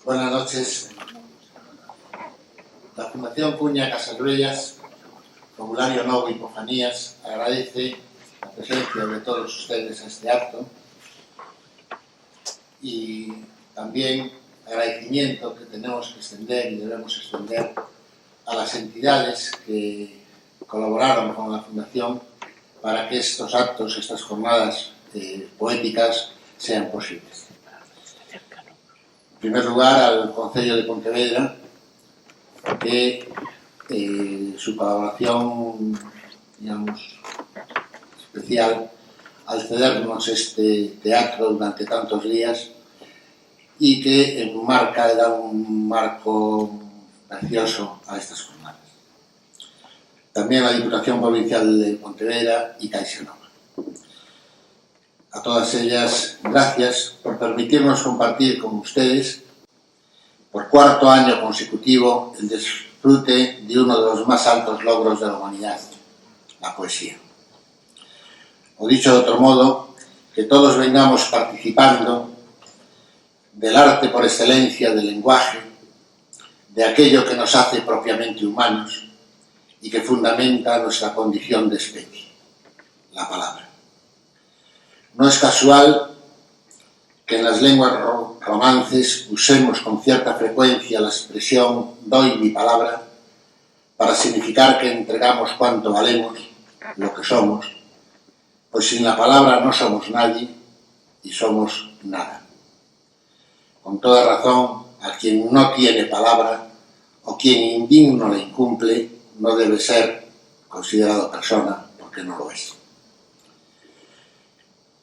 Buenas noches. La Fundación Cuña Casagruellas, Formulario Novo Hipofanías, agradece la presencia de todos ustedes en este acto y también agradecimiento que tenemos que extender y debemos extender a las entidades que colaboraron con la Fundación para que estos actos, estas jornadas poéticas sean posibles. En primer lugar, al Concello de Pontevedra, que su colaboración, digamos, especial al cedernos este teatro durante tantos días y que da un marco precioso a estas jornadas. También la Diputación Provincial de Pontevedra y CaixaNova. A todas ellas, gracias por permitirnos compartir con ustedes, por cuarto año consecutivo, el disfrute de uno de los más altos logros de la humanidad, la poesía. O dicho de otro modo, que todos vengamos participando del arte por excelencia del lenguaje, de aquello que nos hace propiamente humanos y que fundamenta nuestra condición de especie, la palabra. No es casual que en las lenguas romances usemos con cierta frecuencia la expresión «doy mi palabra» para significar que entregamos cuanto valemos, lo que somos, pues sin la palabra no somos nadie y somos nada. Con toda razón, a quien no tiene palabra o quien indigno la incumple no debe ser considerado persona porque no lo es.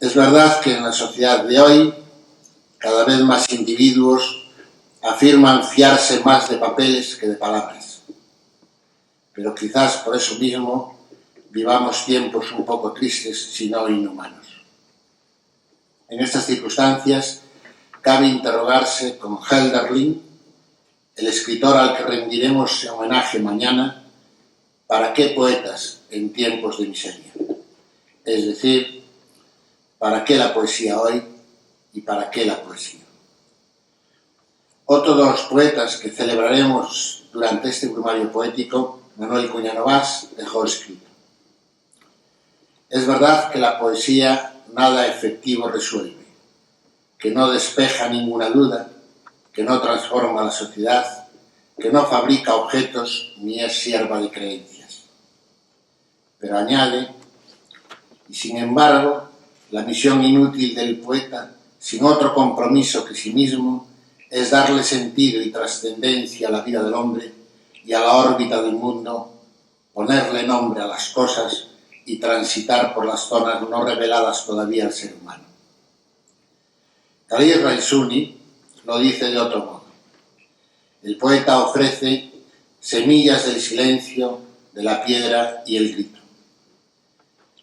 Es verdad que en la sociedad de hoy cada vez más individuos afirman fiarse más de papeles que de palabras. Pero quizás por eso mismo vivamos tiempos un poco tristes, si no inhumanos. En estas circunstancias cabe interrogarse con Hölderlin, el escritor al que rendiremos homenaje mañana, ¿para qué poetas en tiempos de miseria? Es decir, ¿para qué la poesía hoy y para qué la poesía? Otro de los poetas que celebraremos durante este brumario poético, Manuel Cuña Novas, dejó escrito: es verdad que la poesía nada efectivo resuelve, que no despeja ninguna duda, que no transforma la sociedad, que no fabrica objetos ni es sierva de creencias. Pero añade, y sin embargo, la misión inútil del poeta, sin otro compromiso que sí mismo, es darle sentido y trascendencia a la vida del hombre y a la órbita del mundo, ponerle nombre a las cosas y transitar por las zonas no reveladas todavía al ser humano. Khalil Raisuni lo dice de otro modo. El poeta ofrece semillas del silencio, de la piedra y el grito.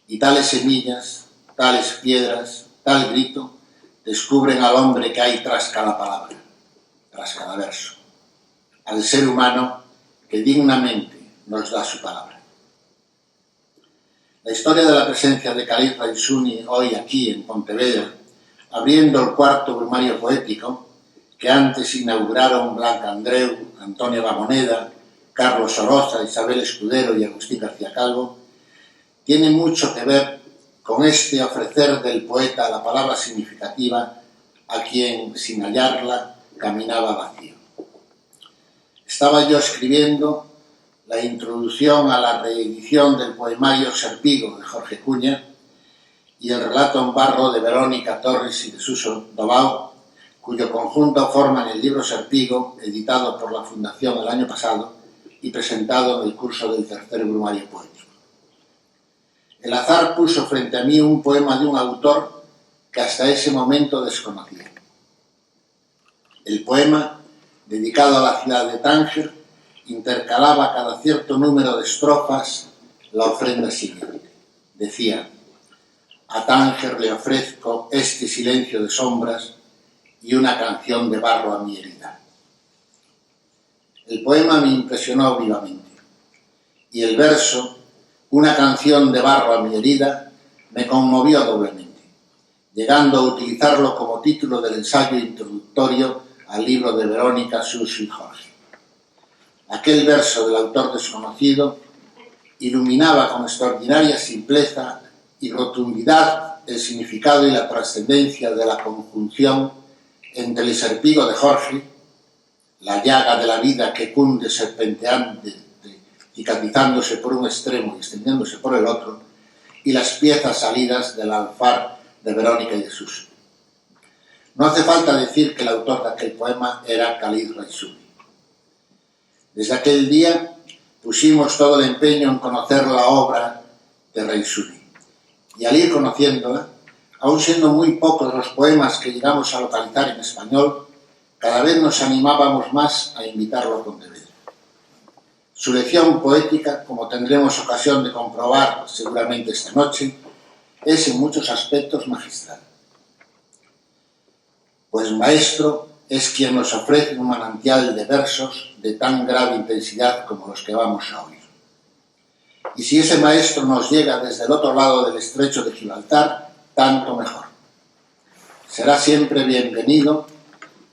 Y tales semillas, tales piedras, tal grito, descubren al hombre que hay tras cada palabra, tras cada verso, al ser humano que dignamente nos da su palabra. La historia de la presencia de Khalil Raisuni hoy aquí en Pontevedra, abriendo el cuarto brumario poético, que antes inauguraron Blanca Andreu, Antonio Lamoneda, Carlos Soroza, Isabel Escudero y Agustín García Calvo, tiene mucho que ver con este ofrecer del poeta la palabra significativa a quien, sin hallarla, caminaba vacío. Estaba yo escribiendo la introducción a la reedición del poemario Serpigo de Jorge Cuña y el relato en barro de Verónica Torres y de Suso Dobao, cuyo conjunto forman el libro Serpigo, editado por la Fundación el año pasado y presentado en el curso del tercer brumario poético. El azar puso frente a mí un poema de un autor que hasta ese momento desconocía. El poema, dedicado a la ciudad de Tánger, intercalaba cada cierto número de estrofas la ofrenda siguiente. Decía: a Tánger le ofrezco este silencio de sombras y una canción de barro a mi herida. El poema me impresionó vivamente y el verso, una canción de barro a mi herida, me conmovió doblemente, llegando a utilizarlo como título del ensayo introductorio al libro de Verónica, Suso y Jorge. Aquel verso del autor desconocido iluminaba con extraordinaria simpleza y rotundidad el significado y la trascendencia de la conjunción entre el serpigo de Jorge, la llaga de la vida que cunde serpenteante, cicatrizándose por un extremo y extendiéndose por el otro, y las piezas salidas del alfar de Verónica y de Suso. No hace falta decir que el autor de aquel poema era Khalid Raisuni. Desde aquel día pusimos todo el empeño en conocer la obra de Raisuni. Y al ir conociéndola, aun siendo muy pocos los poemas que llegamos a localizar en español, cada vez nos animábamos más a invitarlo a Pontevedra. Su lección poética, como tendremos ocasión de comprobar seguramente esta noche, es en muchos aspectos magistral. Pues maestro es quien nos ofrece un manantial de versos de tan grave intensidad como los que vamos a oír. Y si ese maestro nos llega desde el otro lado del estrecho de Gibraltar, tanto mejor. Será siempre bienvenido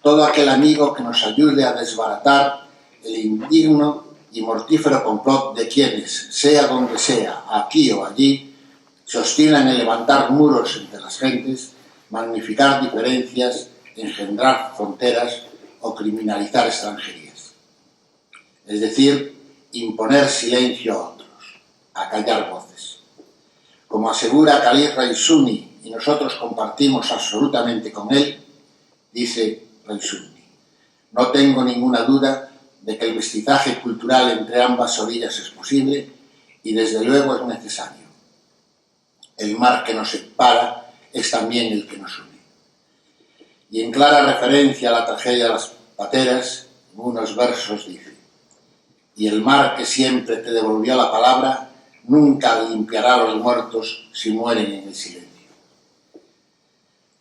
todo aquel amigo que nos ayude a desbaratar el indigno y mortífero complot de quienes, sea donde sea, aquí o allí, se obstinan en levantar muros entre las gentes, magnificar diferencias, engendrar fronteras o criminalizar extranjerías. Es decir, imponer silencio a otros, acallar voces. Como asegura Khalid Raisuni, y nosotros compartimos absolutamente con él, dice Raisuni: no tengo ninguna duda de que el mestizaje cultural entre ambas orillas es posible y desde luego es necesario. El mar que nos separa es también el que nos une. Y en clara referencia a la tragedia de las pateras, en unos versos dice: y el mar que siempre te devolvió la palabra nunca limpiará a los muertos si mueren en el silencio.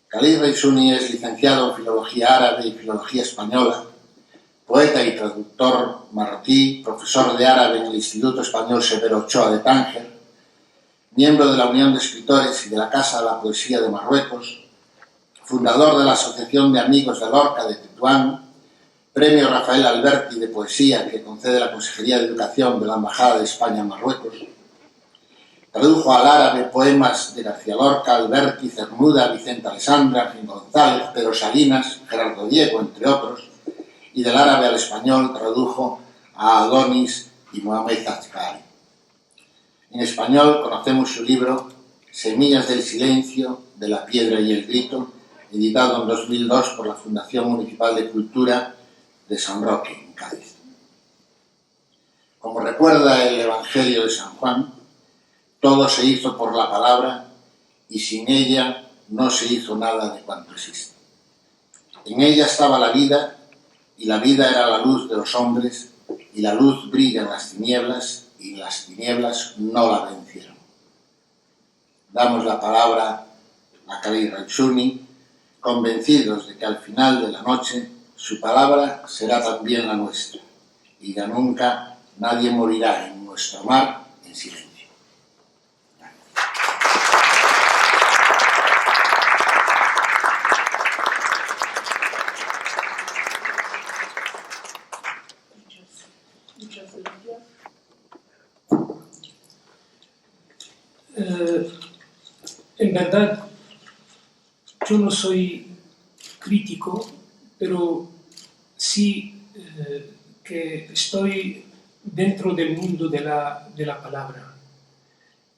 Khalid Raisuni es licenciado en Filología Árabe y Filología Española, poeta y traductor marroquí, profesor de árabe en el Instituto Español Severo Ochoa de Tánger, miembro de la Unión de Escritores y de la Casa de la Poesía de Marruecos, fundador de la Asociación de Amigos de Lorca de Tetuán, Premio Rafael Alberti de Poesía que concede la Consejería de Educación de la Embajada de España en Marruecos. Tradujo al árabe poemas de García Lorca, Alberti, Cernuda, Vicente Alessandra, Gil González, Pedro Salinas, Gerardo Diego, entre otros, y del árabe al español tradujo a Adonis y Mohamed Azcari. En español conocemos su libro Semillas del silencio, de la piedra y el grito, editado en 2002 por la Fundación Municipal de Cultura de San Roque, en Cádiz. Como recuerda el Evangelio de San Juan, todo se hizo por la palabra y sin ella no se hizo nada de cuanto existe. En ella estaba la vida y la vida era la luz de los hombres y la luz brilla en las tinieblas y las tinieblas no la vencieron. Damos la palabra a Khalid Raisuni, convencidos de que al final de la noche su palabra será también la nuestra y ya nunca nadie morirá en nuestro mar en silencio. En verdad, yo no soy crítico, pero sí que estoy dentro del mundo de la palabra.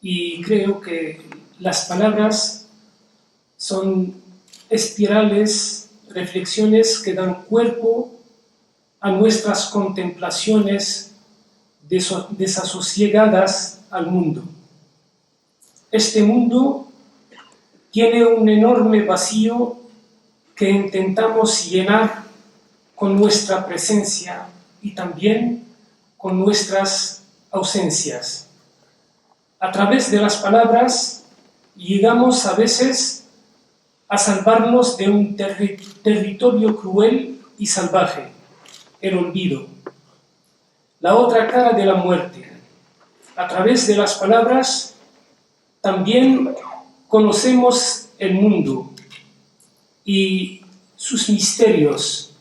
Y creo que las palabras son espirales, reflexiones que dan cuerpo a nuestras contemplaciones desasosiegadas al mundo. Este mundo tiene un enorme vacío que intentamos llenar con nuestra presencia y también con nuestras ausencias. A través de las palabras llegamos a veces a salvarnos de un territorio cruel y salvaje, el olvido, la otra cara de la muerte. A través de las palabras también conocemos el mundo y sus misterios,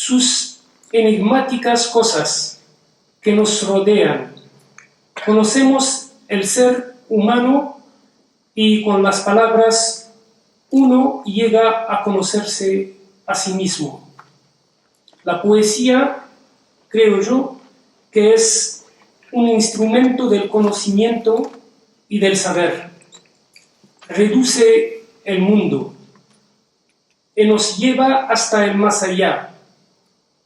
sus enigmáticas cosas que nos rodean. Conocemos el ser humano y con las palabras uno llega a conocerse a sí mismo. La poesía, creo yo, que es un instrumento del conocimiento y del saber. Reduce el mundo y nos lleva hasta el más allá,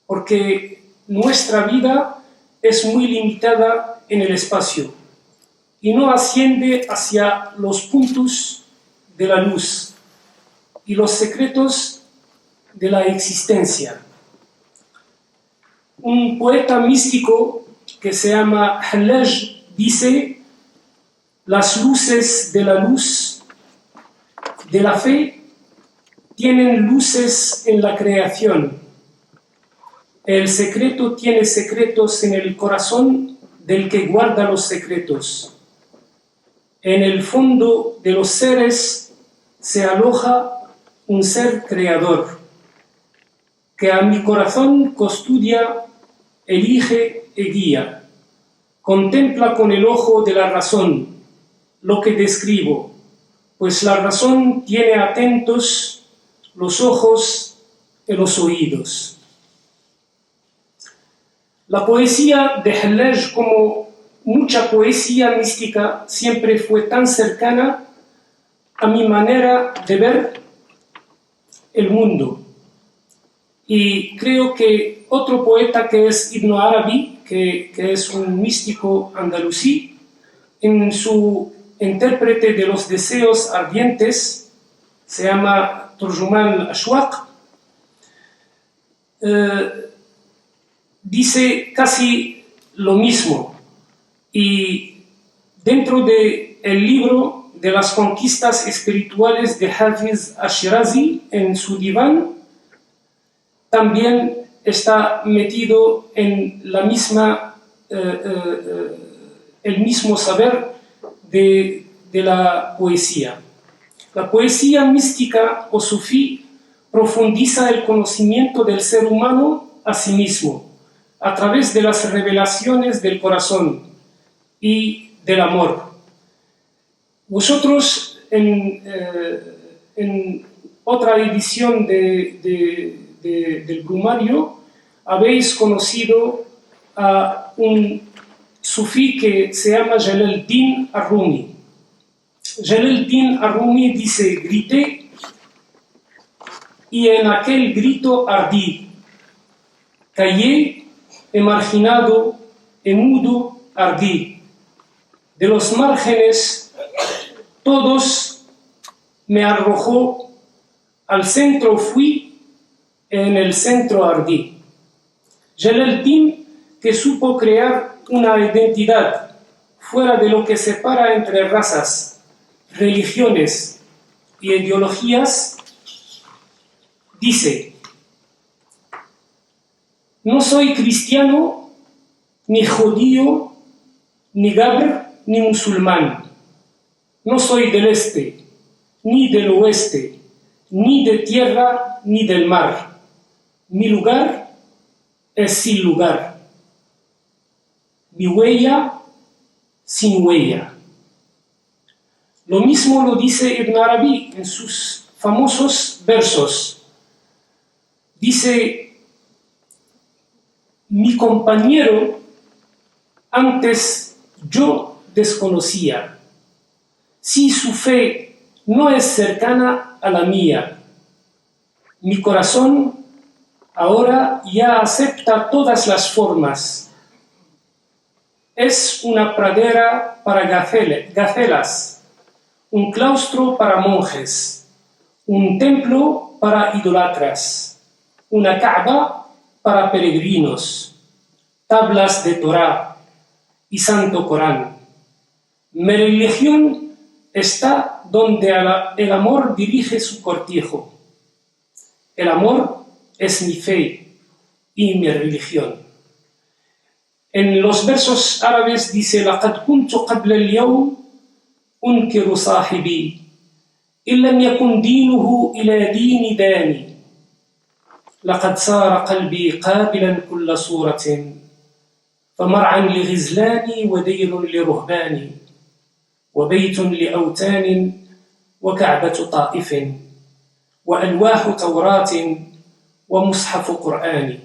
porque nuestra vida es muy limitada en el espacio y no asciende hacia los puntos de la luz y los secretos de la existencia. Un poeta místico que se llama Hallaj dice: las luces de la luz de la fe tienen luces en la creación. El secreto tiene secretos en el corazón del que guarda los secretos. En el fondo de los seres se aloja un ser creador, que a mi corazón custodia, elige y guía. Contempla con el ojo de la razón lo que describo, pues la razón tiene atentos los ojos y los oídos. La poesía de Hallaj, como mucha poesía mística, siempre fue tan cercana a mi manera de ver el mundo. Y creo que otro poeta que es Ibn Arabi, que es un místico andalusí, en su intérprete de los deseos ardientes, se llama Turjuman al-Ashwaq, dice casi lo mismo. Y dentro del libro de las conquistas espirituales de Hafiz al-Shirazi, en su diván, también está metido en la misma, el mismo saber de la poesía. La poesía mística o sufí profundiza el conocimiento del ser humano a sí mismo, a través de las revelaciones del corazón y del amor. Vosotros en otra edición del Brumario habéis conocido a un sufí que se llama Jalaluddin ar-Rumi. Jalaluddin ar-Rumi dice: grité y en aquel grito ardí, callé, emarginado, mudo, ardí. De los márgenes todos me arrojó, al centro fui, en el centro ardí. Jalaluddin, que supo crear una identidad fuera de lo que separa entre razas, religiones y ideologías, dice: no soy cristiano, ni judío, ni gabr, ni musulmán. No soy del este, ni del oeste, ni de tierra, ni del mar. Mi lugar es sin lugar. Mi huella, sin huella. Lo mismo lo dice Ibn Arabi en sus famosos versos. Dice: mi compañero antes yo desconocía, si su fe no es cercana a la mía. Mi corazón ahora ya acepta todas las formas. Es una pradera para gacelas, un claustro para monjes, un templo para idolatras, una Kaaba para peregrinos, tablas de Torá y Santo Corán. Mi religión está donde el amor dirige su cortijo. El amor es mi fe y mi religión. En los versos árabes dice: لقد كنت قبل اليوم أنكر صاحبي إن لم يكن دينه إلى دين داني. لقد صار قلبي قابلا كل صورة فمرعا لغزلاني ودير لرهباني وبيت لأوتان وكعبة طائف وألواح توراة ومصحف قرآن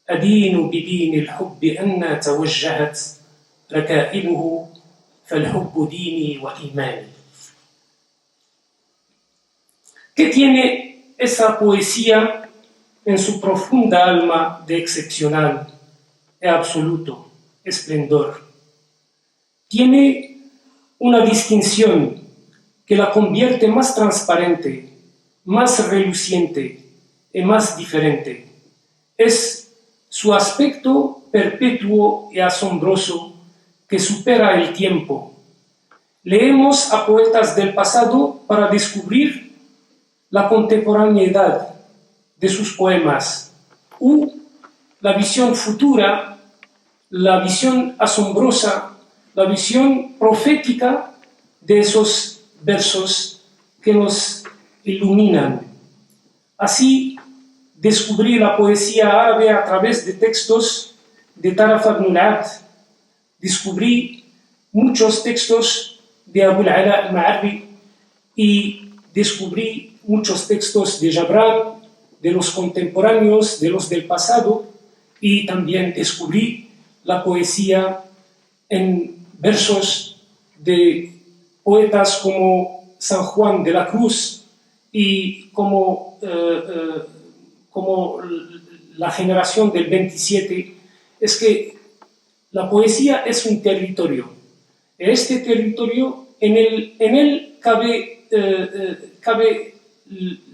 أدين بدين الحب أن توجهت ركائبه فالحب ديني وإيماني. ¿Qué tiene esa poesía en su profunda alma de excepcional e absoluto esplendor? Tiene una distinción que la convierte más transparente, más reluciente y más diferente. Es su aspecto perpetuo y asombroso que supera el tiempo. Leemos a poetas del pasado para descubrir la contemporaneidad de sus poemas u la visión futura, la visión asombrosa, la visión profética de esos versos que nos iluminan. Así descubrí la poesía árabe a través de textos de Taraf ibn al-Abd, descubrí muchos textos de Abu al-Ala al-Ma'arri y descubrí muchos textos de Jabran, de los contemporáneos, de los del pasado, y también descubrí la poesía en versos de poetas como San Juan de la Cruz y como la generación del 27. Es que la poesía es un territorio. Este territorio, en él cabe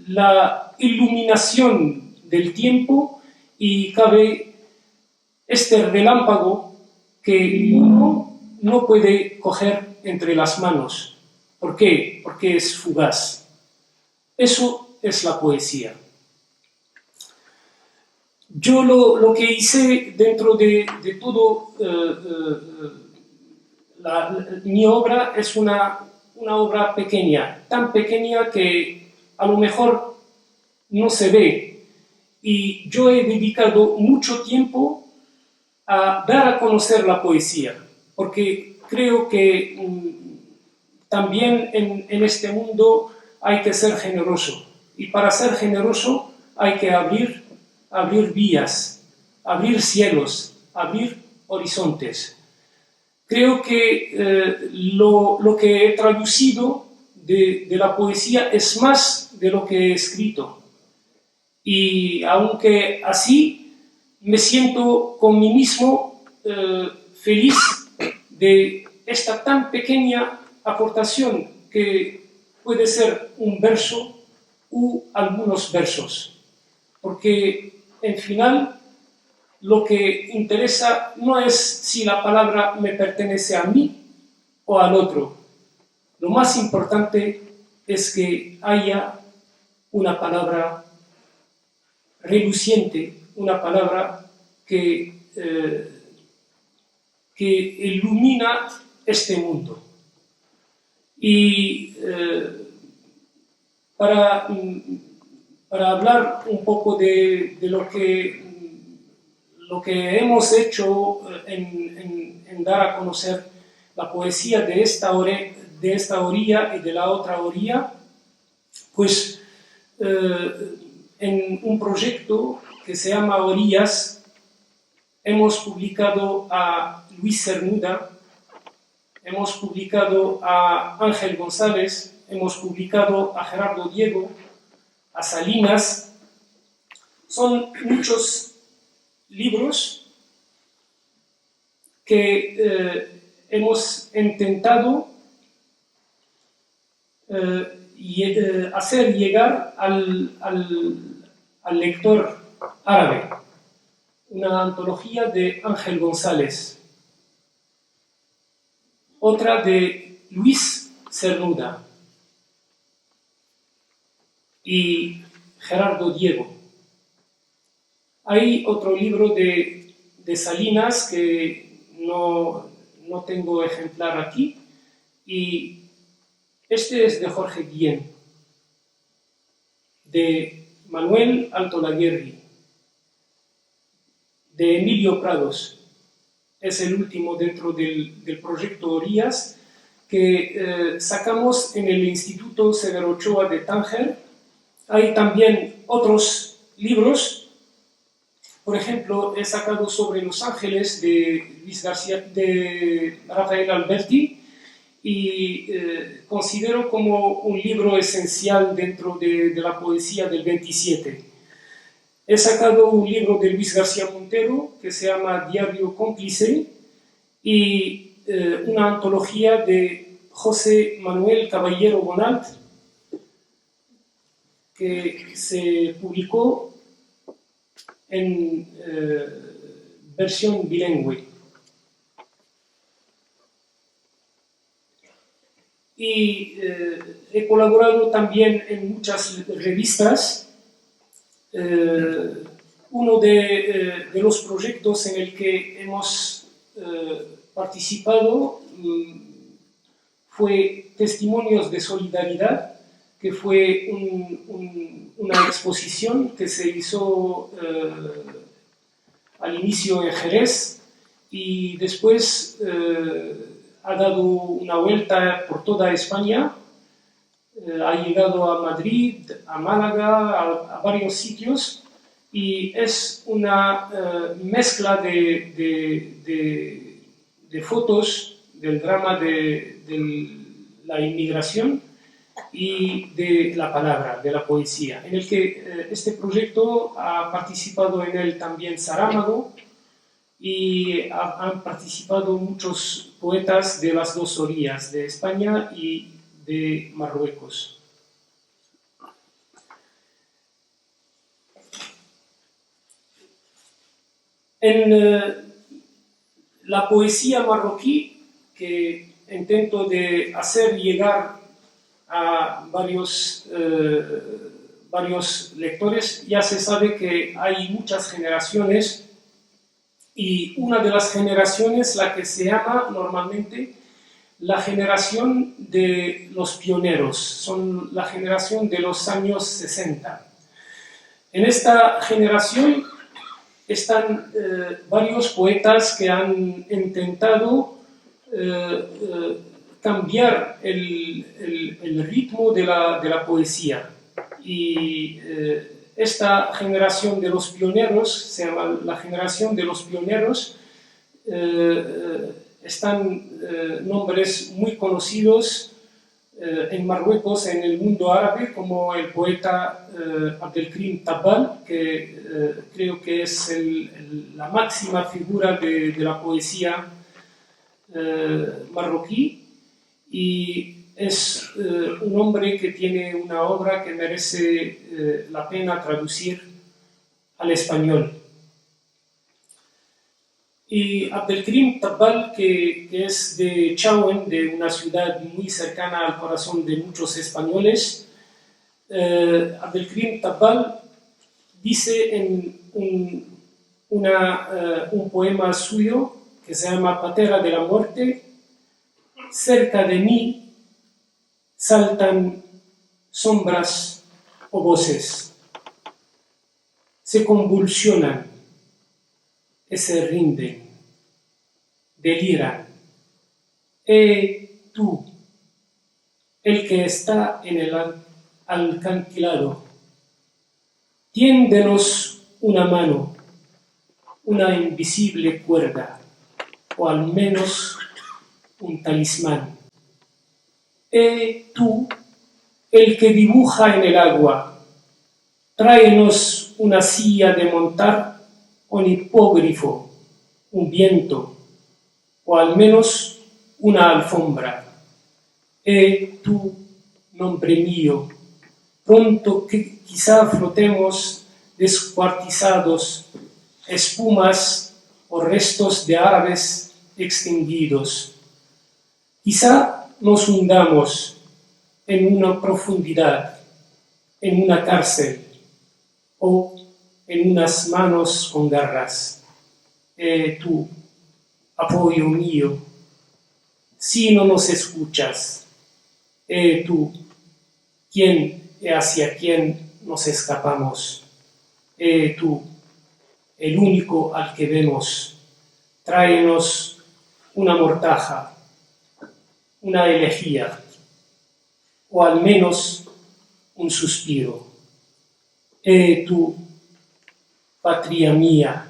la iluminación del tiempo y cabe este relámpago que uno no puede coger entre las manos. ¿Por qué? Porque es fugaz. Eso es la poesía. Yo lo que hice dentro de todo mi obra es una obra pequeña, tan pequeña que a lo mejor no se ve. Y yo he dedicado mucho tiempo a dar a conocer la poesía, porque creo que también en este mundo hay que ser generoso. Y para ser generoso hay que abrir vías, abrir cielos, abrir horizontes. Creo que lo que he traducido de la poesía es más de lo que he escrito. Y aunque así me siento con mí mismo feliz de esta tan pequeña aportación que puede ser un verso u algunos versos. Porque en final lo que interesa no es si la palabra me pertenece a mí o al otro. Lo más importante es que haya una palabra reluciente, una palabra que ilumina este mundo. Y para hablar un poco de lo que hemos hecho en dar a conocer la poesía de esta orilla y de la otra orilla, pues en un proyecto que se llama Orillas hemos publicado a Luis Cernuda, hemos publicado a Ángel González, hemos publicado a Gerardo Diego, a Salinas. Son muchos libros que hemos intentado hacer llegar al lector árabe. Una antología de Ángel González, otra de Luis Cernuda y Gerardo Diego. Hay otro libro de Salinas que no tengo ejemplar aquí, y este es de Jorge Guillén, de Manuel Altolaguirri, de Emilio Prados. Es el último dentro del proyecto Orías que sacamos en el Instituto Severo Ochoa de Tánger. Hay también otros libros. Por ejemplo, he sacado sobre Los Ángeles de Rafael Alberti, y considero como un libro esencial dentro de la poesía del 27. He sacado un libro de Luis García Montero que se llama Diario Cómplice, y una antología de José Manuel Caballero Bonald que se publicó en versión bilingüe. Y he colaborado también en muchas revistas. Uno de los proyectos en el que hemos participado fue Testimonios de Solidaridad, que fue una exposición que se hizo al inicio en Jerez y después ha dado una vuelta por toda España, ha llegado a Madrid, a Málaga, a varios sitios, y es una mezcla de fotos del drama de la inmigración y de la palabra, de la poesía, en el que este proyecto ha participado en él también Saramago, y han participado muchos poetas de las dos orillas, de España y de Marruecos. En la poesía marroquí, que intento de hacer llegar a varios lectores, ya se sabe que hay muchas generaciones, y una de las generaciones, la que se llama normalmente la generación de los pioneros, son la generación de los años 60. En esta generación están varios poetas que han intentado cambiar el ritmo de la poesía. Y esta generación de los pioneros, se llama la generación de los pioneros, están nombres muy conocidos en Marruecos, en el mundo árabe, como el poeta Abdelkrim Tabbal, que creo que es la máxima figura de la poesía marroquí, y es un hombre que tiene una obra que merece la pena traducir al español. Y Abdelkrim Tabbal, que es de Chauen, de una ciudad muy cercana al corazón de muchos españoles, Abdelkrim Tabbal dice en un poema suyo que se llama Patera de la Muerte: cerca de mí saltan sombras o voces, se convulsionan, que se rinden, deliran. Tú, el que está en el alcantilado, tiéndenos una mano, una invisible cuerda, o al menos un talismán. Tú, el que dibuja en el agua, tráenos una silla de montar, un hipógrifo, un viento, o al menos una alfombra. Tú, nombre mío, pronto que quizá flotemos descuartizados, espumas o restos de árabes extinguidos. Quizá nos hundamos en una profundidad, en una cárcel, o en unas manos con garras. Tú, apoyo mío, si no nos escuchas, tú, ¿quién y hacia quién nos escapamos. Tú, el único al que vemos, tráenos una mortaja, una elegía, o al menos un suspiro. Tú, patria mía,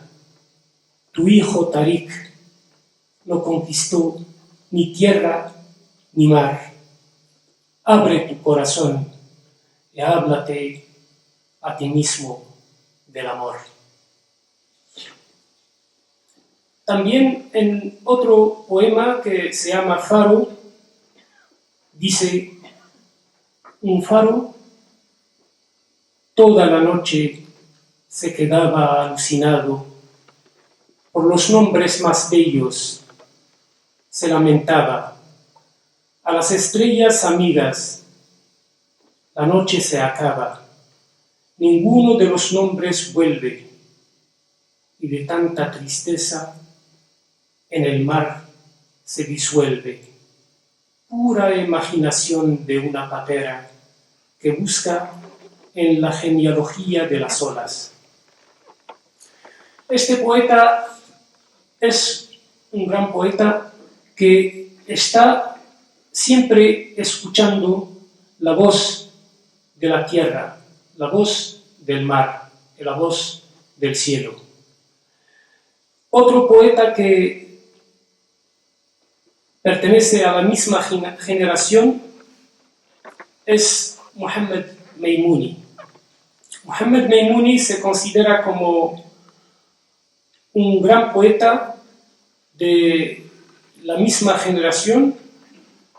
tu hijo Tarik no conquistó ni tierra ni mar. Abre tu corazón y háblate a ti mismo del amor. También en otro poema que se llama Faro, dice: un faro toda la noche se quedaba alucinado por los nombres más bellos, se lamentaba a las estrellas amigas. La noche se acaba, ninguno de los nombres vuelve, y de tanta tristeza en el mar se disuelve. Pura imaginación de una patera que busca en la genealogía de las olas. Este poeta es un gran poeta que está siempre escuchando la voz de la tierra, la voz del mar, la voz del cielo. Otro poeta que pertenece a la misma generación es Mohammed Maimouni. Mohammed Maimouni se considera como un gran poeta de la misma generación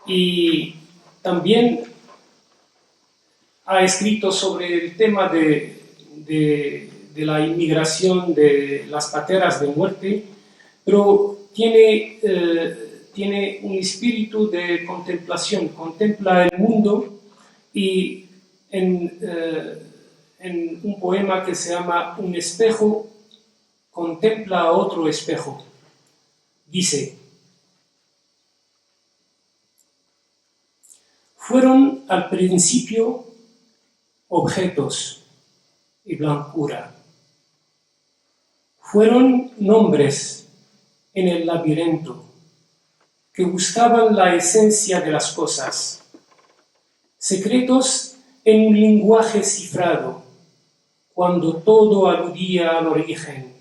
y también ha escrito sobre el tema de la inmigración de las pateras de muerte, pero tiene un espíritu de contemplación, contempla el mundo y en un poema que se llama Un espejo, contempla a otro espejo. Dice: fueron al principio objetos y blancura. Fueron nombres en el laberinto que buscaban la esencia de las cosas, secretos en un lenguaje cifrado, cuando todo aludía al origen,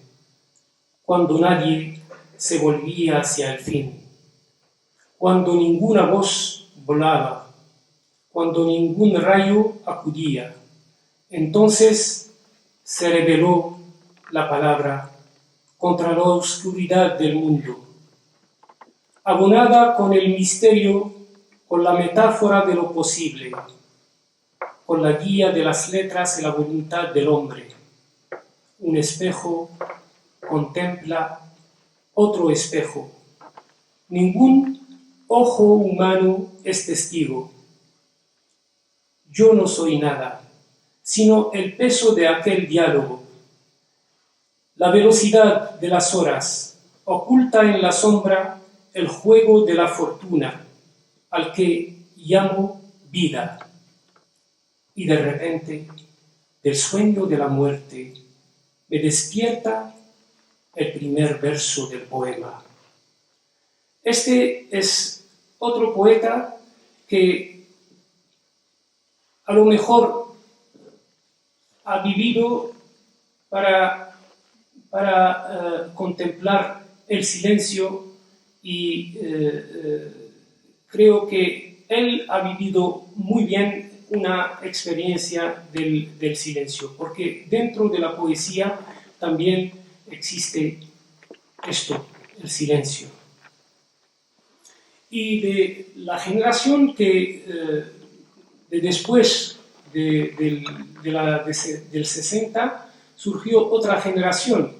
cuando nadie se volvía hacia el fin, cuando ninguna voz volaba, cuando ningún rayo acudía. Entonces se reveló la palabra contra la oscuridad del mundo, abonada con el misterio, con la metáfora de lo posible, con la guía de las letras y la voluntad del hombre. Un espejo contempla otro espejo. Ningún ojo humano es testigo. Yo no soy nada, sino el peso de aquel diálogo. La velocidad de las horas oculta en la sombra el juego de la fortuna, al que llamo vida. Y de repente, del sueño de la muerte, me despierta el primer verso del poema. Este es otro poeta que a lo mejor ha vivido para contemplar el silencio y creo que él ha vivido muy bien una experiencia del silencio, porque dentro de la poesía también existe esto, el silencio. Y de la generación que de después del 60 surgió otra generación,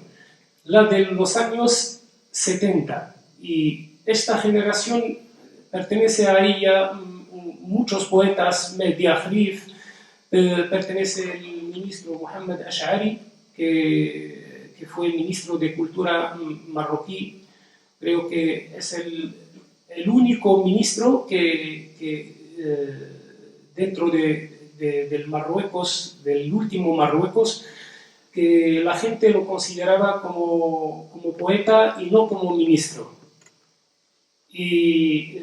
la de los años 70, y esta generación pertenece a ella muchos poetas, Mehdi Akhlif, pertenece el ministro Mohammed Ash'ari, que fue ministro de Cultura marroquí. Creo que es el único ministro que dentro de del Marruecos, del último Marruecos, que la gente lo consideraba como poeta y no como ministro. Y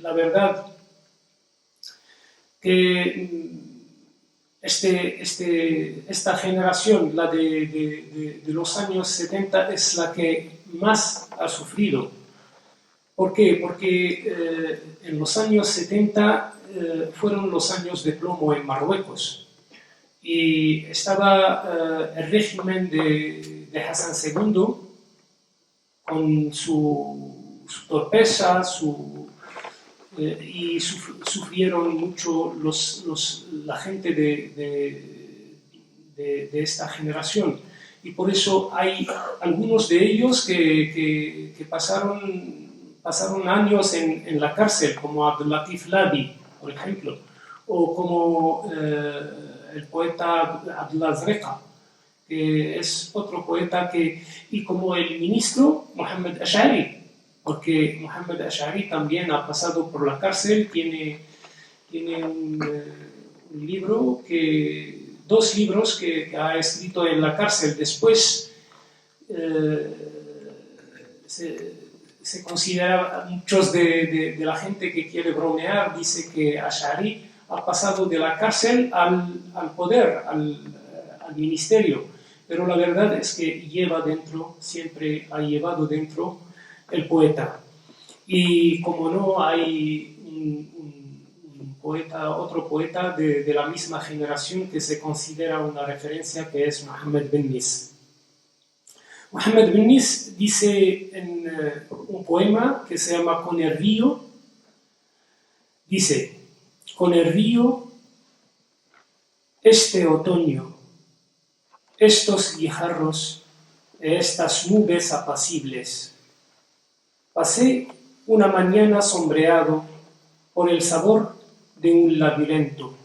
la verdad que esta generación, la de los años 70, es la que más ha sufrido. ¿Por qué? Porque en los años 70 fueron los años de plomo en Marruecos y estaba el régimen de Hassan II con su torpeza, y sufrieron mucho la gente de esta generación. Y por eso hay algunos de ellos que pasaron años en la cárcel, como Abdulatif Labi, por ejemplo, o como el poeta Abdullah Zreqa, que es otro poeta y como el ministro Mohammed Ash'ari, porque Mohammed Ash'ari también ha pasado por la cárcel, tiene un libro dos libros que ha escrito en la cárcel. Después se considera, muchos de la gente que quiere bromear, dice que Ash'ari ha pasado de la cárcel al poder, al ministerio, pero la verdad es que siempre ha llevado dentro el poeta. Y como no, hay otro poeta de la misma generación que se considera una referencia, que es Mohammed bin Nis. Mohammed bin Nis dice en un poema que se llama Con el río, dice: con el río, este otoño, estos guijarros, estas nubes apacibles, pasé una mañana sombreado por el sabor de un laberinto,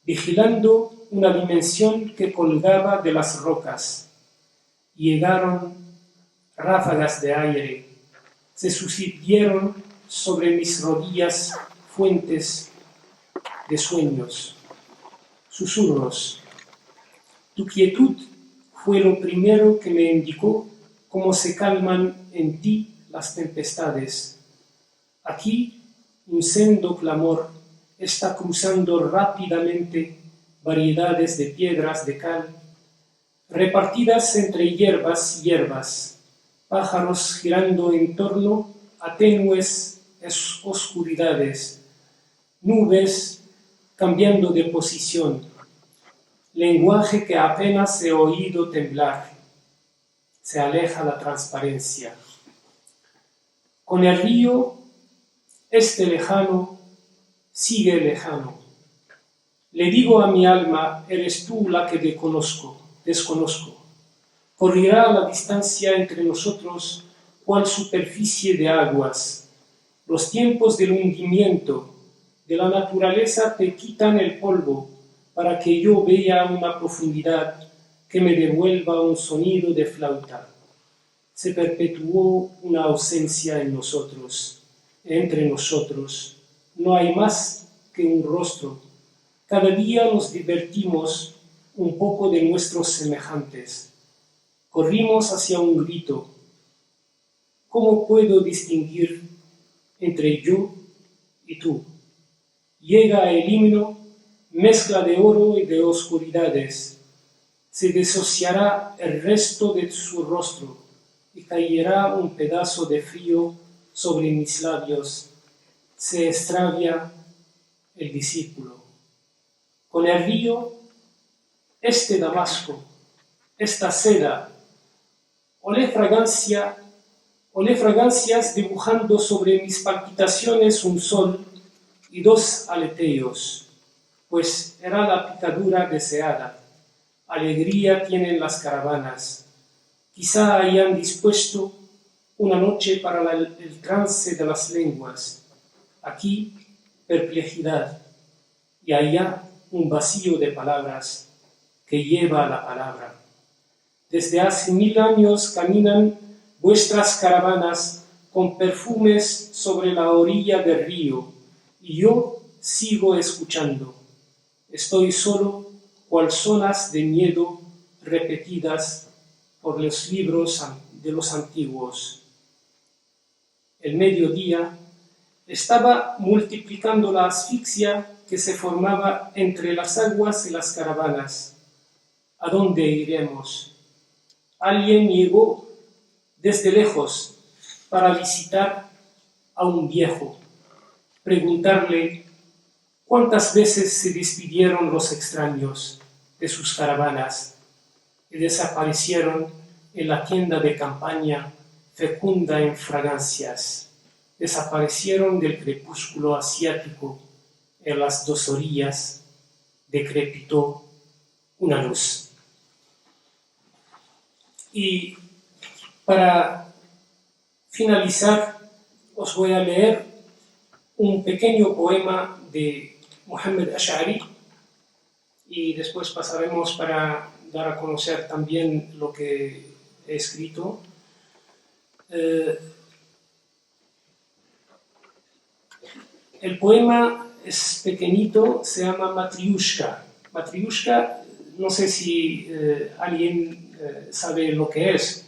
vigilando una dimensión que colgaba de las rocas. Llegaron ráfagas de aire, se sucedieron sobre mis rodillas fuentes de sueños, susurros. Tu quietud fue lo primero que me indicó cómo se calman en ti las tempestades. Aquí un sendo clamor está cruzando rápidamente variedades de piedras de cal, repartidas entre hierbas, pájaros girando en torno a tenues oscuridades, nubes cambiando de posición, lenguaje que apenas he oído temblar, se aleja la transparencia. Con el río, este lejano sigue lejano. Le digo a mi alma, eres tú la que desconozco. Correrá la distancia entre nosotros cual superficie de aguas. Los tiempos del hundimiento de la naturaleza te quitan el polvo para que yo vea una profundidad que me devuelva un sonido de flauta. Se perpetuó una ausencia en nosotros, entre nosotros. No hay más que un rostro. Cada día nos divertimos un poco de nuestros semejantes. Corrimos hacia un grito. ¿Cómo puedo distinguir entre yo y tú? Llega el himno, mezcla de oro y de oscuridades. Se disociará el resto de su rostro y caerá un pedazo de frío sobre mis labios. Se extravia el discípulo. Con el río, este damasco, esta seda, olé fragancias dibujando sobre mis palpitaciones un sol y dos aleteos, pues era la picadura deseada. Alegría tienen las caravanas. Quizá hayan dispuesto una noche para el trance de las lenguas. Aquí, perplejidad, y allá un vacío de palabras que lleva a la palabra. Desde hace 1000 años caminan vuestras caravanas con perfumes sobre la orilla del río, y yo sigo escuchando. Estoy solo, cual zonas de miedo repetidas por los libros de los antiguos. El mediodía estaba multiplicando la asfixia que se formaba entre las aguas y las caravanas. ¿A dónde iremos? Alguien llegó desde lejos para visitar a un viejo, preguntarle cuántas veces se despidieron los extraños de sus caravanas y desaparecieron en la tienda de campaña fecunda en fragancias, desaparecieron del crepúsculo asiático en las dos orillas, decrépitó una luz. Y para finalizar, os voy a leer un pequeño poema de Muhammad Ash'ari y después pasaremos para dar a conocer también lo que he escrito. El poema es pequeñito, se llama Matriushka. Matriushka, no sé si alguien sabe lo que es.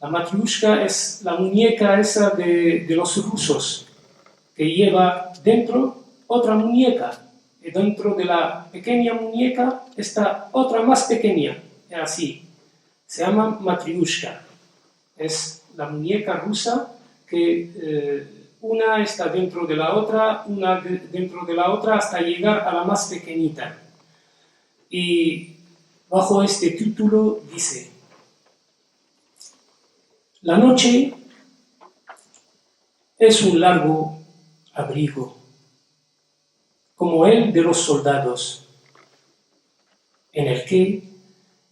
La matriushka es la muñeca esa de los rusos, que lleva dentro otra muñeca. Y dentro de la pequeña muñeca está otra más pequeña. Así. Se llama matriushka. Es la muñeca rusa que una está dentro de la otra, una dentro de la otra, hasta llegar a la más pequeñita. Y bajo este título dice: la noche es un largo abrigo, como el de los soldados, en el que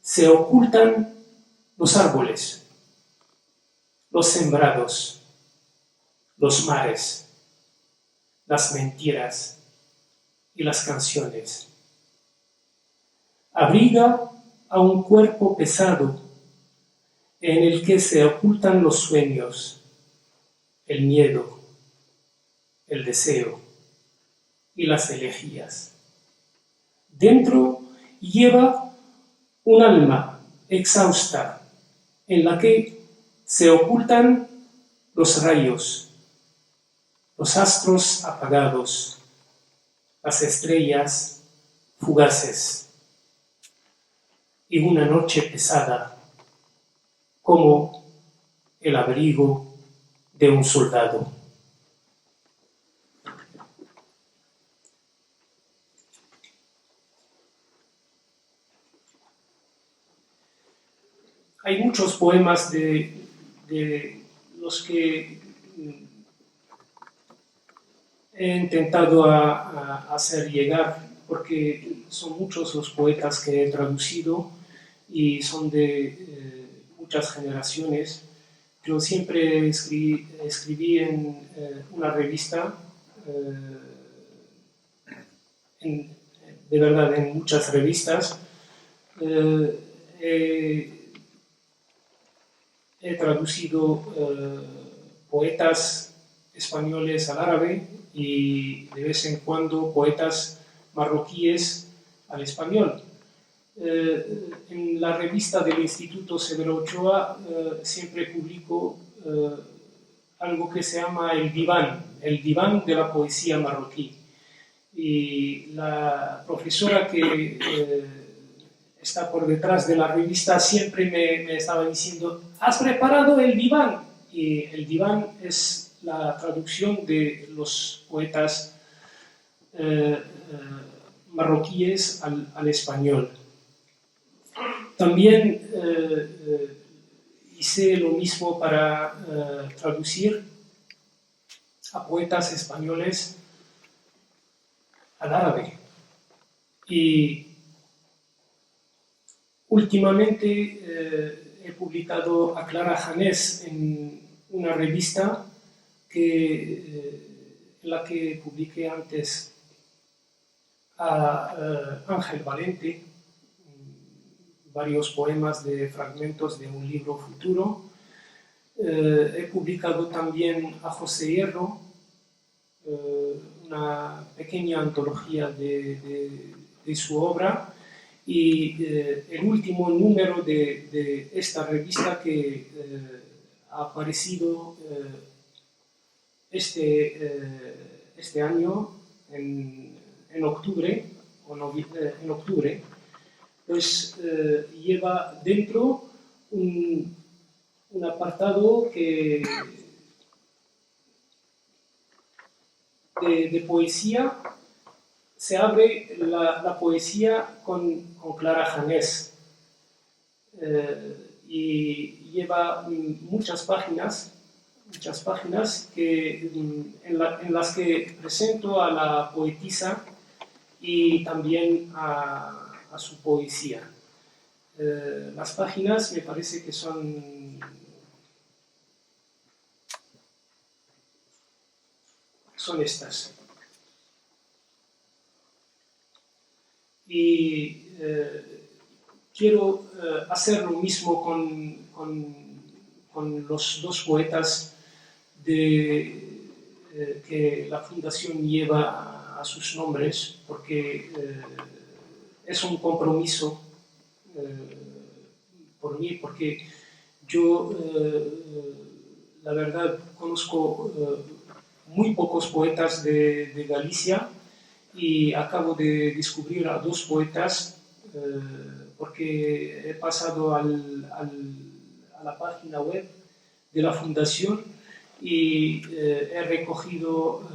se ocultan los árboles, los sembrados, los mares, las mentiras y las canciones. Abriga a un cuerpo pesado en el que se ocultan los sueños, el miedo, el deseo y las elegías. Dentro lleva un alma exhausta en la que se ocultan los rayos, los astros apagados, las estrellas fugaces y una noche pesada como el abrigo de un soldado. Hay muchos poemas de los que he intentado a hacer llegar, porque son muchos los poetas que he traducido y son de muchas generaciones. Yo siempre escribí en una revista, de verdad, en muchas revistas. He traducido poetas españoles al árabe y de vez en cuando poetas marroquíes al español. En la revista del Instituto Severo Ochoa siempre publico algo que se llama el diván de la poesía marroquí. Y la profesora que está por detrás de la revista siempre me estaba diciendo: ¿has preparado el diván? Y el diván es la traducción de los poetas marroquíes al español. También hice lo mismo para traducir a poetas españoles al árabe. Y últimamente he publicado a Clara Janés en una revista en la que publiqué antes a Ángel Valente, varios poemas de fragmentos de un libro futuro. He publicado también a José Hierro, una pequeña antología de de su obra, y el último número de esta revista que ha aparecido este año en octubre, en octubre, pues lleva dentro un apartado de poesía. Se abre la poesía con Clara Janés y lleva muchas páginas en las que presento a la poetisa y también a su poesía. Las páginas me parece que son estas. Y quiero hacer lo mismo con los dos poetas que la Fundación lleva a sus nombres, porque es un compromiso por mí, porque yo, la verdad, conozco muy pocos poetas de Galicia, y acabo de descubrir a dos poetas porque he pasado a la página web de la Fundación y he recogido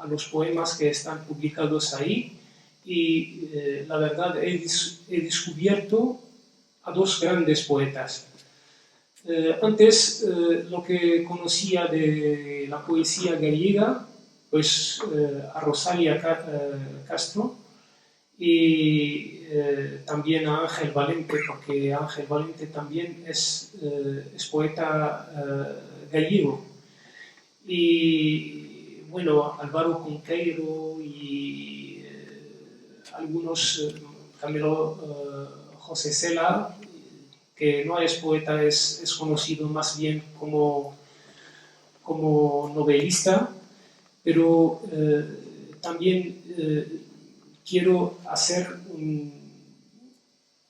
a los poemas que están publicados ahí, y la verdad he descubierto a dos grandes poetas. Antes lo que conocía de la poesía gallega, pues a Rosalia Castro y también a Ángel Valente, porque Ángel Valente también es poeta gallego. Y bueno, Álvaro Cunqueiro y algunos, Camilo José Cela, que no es poeta, es conocido más bien como novelista. Pero también quiero hacer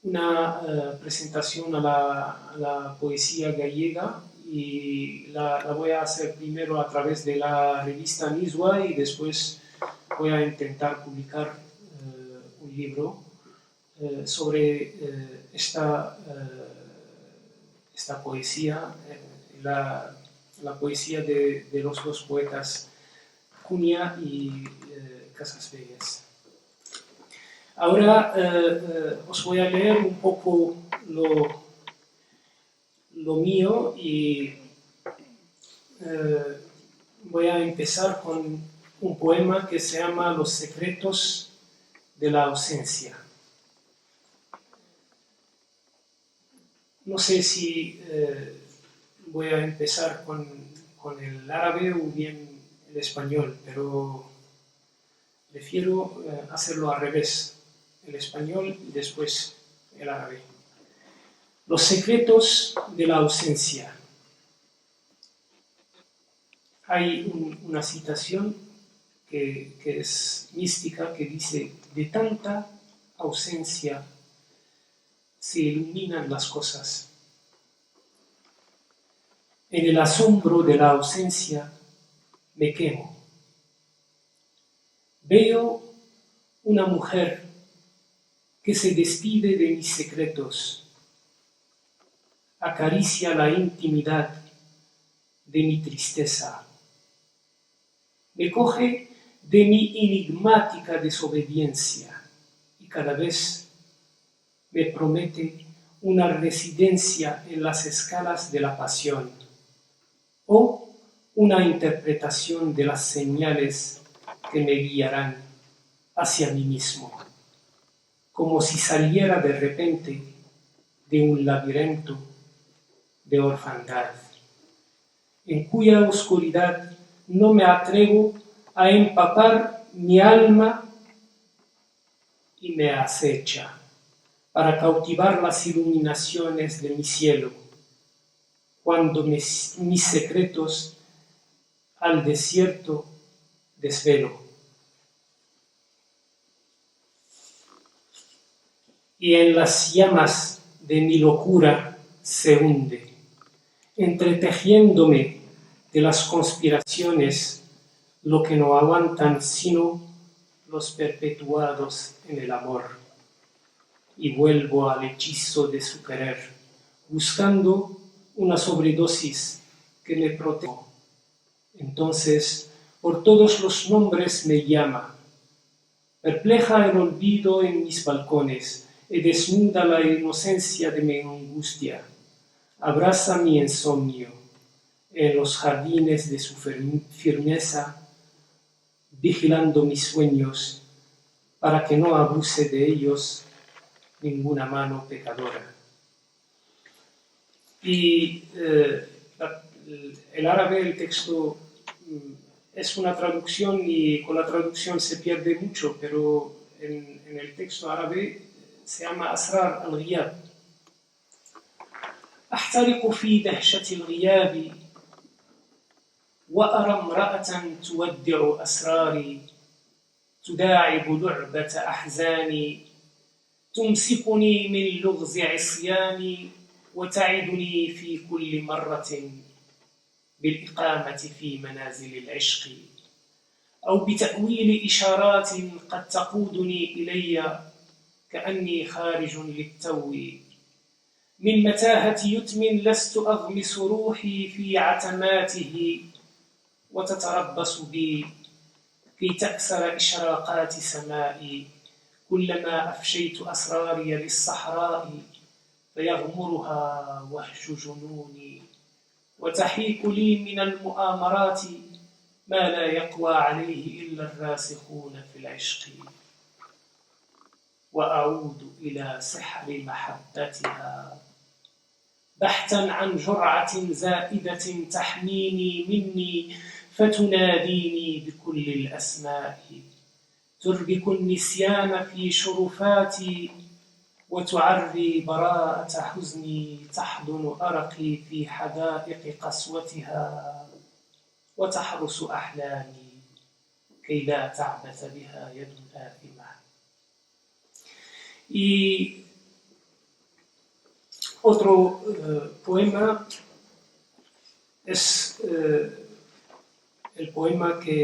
una presentación a la poesía gallega, y la voy a hacer primero a través de la revista Niswa, y después voy a intentar publicar un libro sobre esta poesía, la poesía de los dos poetas Cunha y Casasvegas. Ahora os voy a leer un poco lo mío, y voy a empezar con un poema que se llama Los secretos de la ausencia. No sé si voy a empezar con el árabe o bien el español, pero prefiero hacerlo al revés, el español y después el árabe. Los secretos de la ausencia. Hay una citación que es mística, que dice: de tanta ausencia se iluminan las cosas. En el asombro de la ausencia me quemo. Veo una mujer que se despide de mis secretos, acaricia la intimidad de mi tristeza, me coge de mi enigmática desobediencia y cada vez me promete una residencia en las escalas de la pasión o una interpretación de las señales que me guiarán hacia mí mismo, como si saliera de repente de un laberinto de orfandad, en cuya oscuridad no me atrevo a empapar mi alma y me acecha para cautivar las iluminaciones de mi cielo, cuando mis secretos al desierto desvelo. y en las llamas de mi locura se hunde, entretejiéndome de las conspiraciones lo que no aguantan sino los perpetuados en el amor. Y vuelvo al hechizo de su querer, buscando una sobredosis que me proteja. Entonces, por todos los nombres me llama, perpleja el olvido en mis balcones y desnuda la inocencia de mi angustia. Abraza mi insomnio en los jardines de su firmeza, vigilando mis sueños para que no abuse de ellos ninguna mano pecadora. Y el árabe, el texto, es una traducción y con la traducción se pierde mucho, pero en el texto árabe se llama Asrar al-Ghiyab. أحترق في دهشة الغياب وأرى امرأة تودع أسراري تداعب لعبة أحزاني تمسكني من لغز عصياني وتعدني في كل مرة بالإقامة في منازل العشق أو بتأويل إشارات قد تقودني إلي كأني خارج للتو من متاهة يتم لست أغمس روحي في عتماته وتتربص بي كي تأثر إشراقات سمائي كلما أفشيت أسراري للصحراء فيغمرها وهج جنوني وتحيك لي من المؤامرات ما لا يقوى عليه إلا الراسخون في العشق وأعود إلى سحر محبتها بحثا عن جرعة زائدة تحميني مني فتناديني بكل الأسماء تربك النسيان في شرفاتي وتعري براءة حزني تحضن أرقي في حدائق قسوتها وتحرس أحلامي كي لا تعبث بها يد آثمة. Y otro poema es el poema que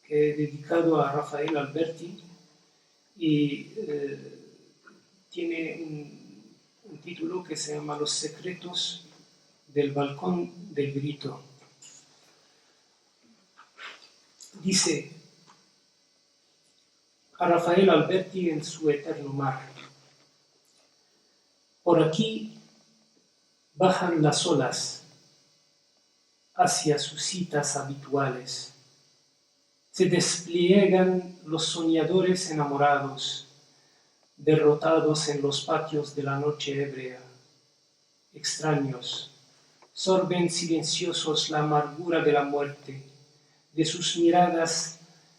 he dedicado a Rafael Alberti y tiene un título que se llama Los secretos del balcón del grito. Dice a Rafael Alberti en su eterno mar: por aquí bajan las olas hacia sus citas habituales. Se despliegan los soñadores enamorados, derrotados en los patios de la noche ebria. Extraños, sorben silenciosos la amargura de la muerte. De sus miradas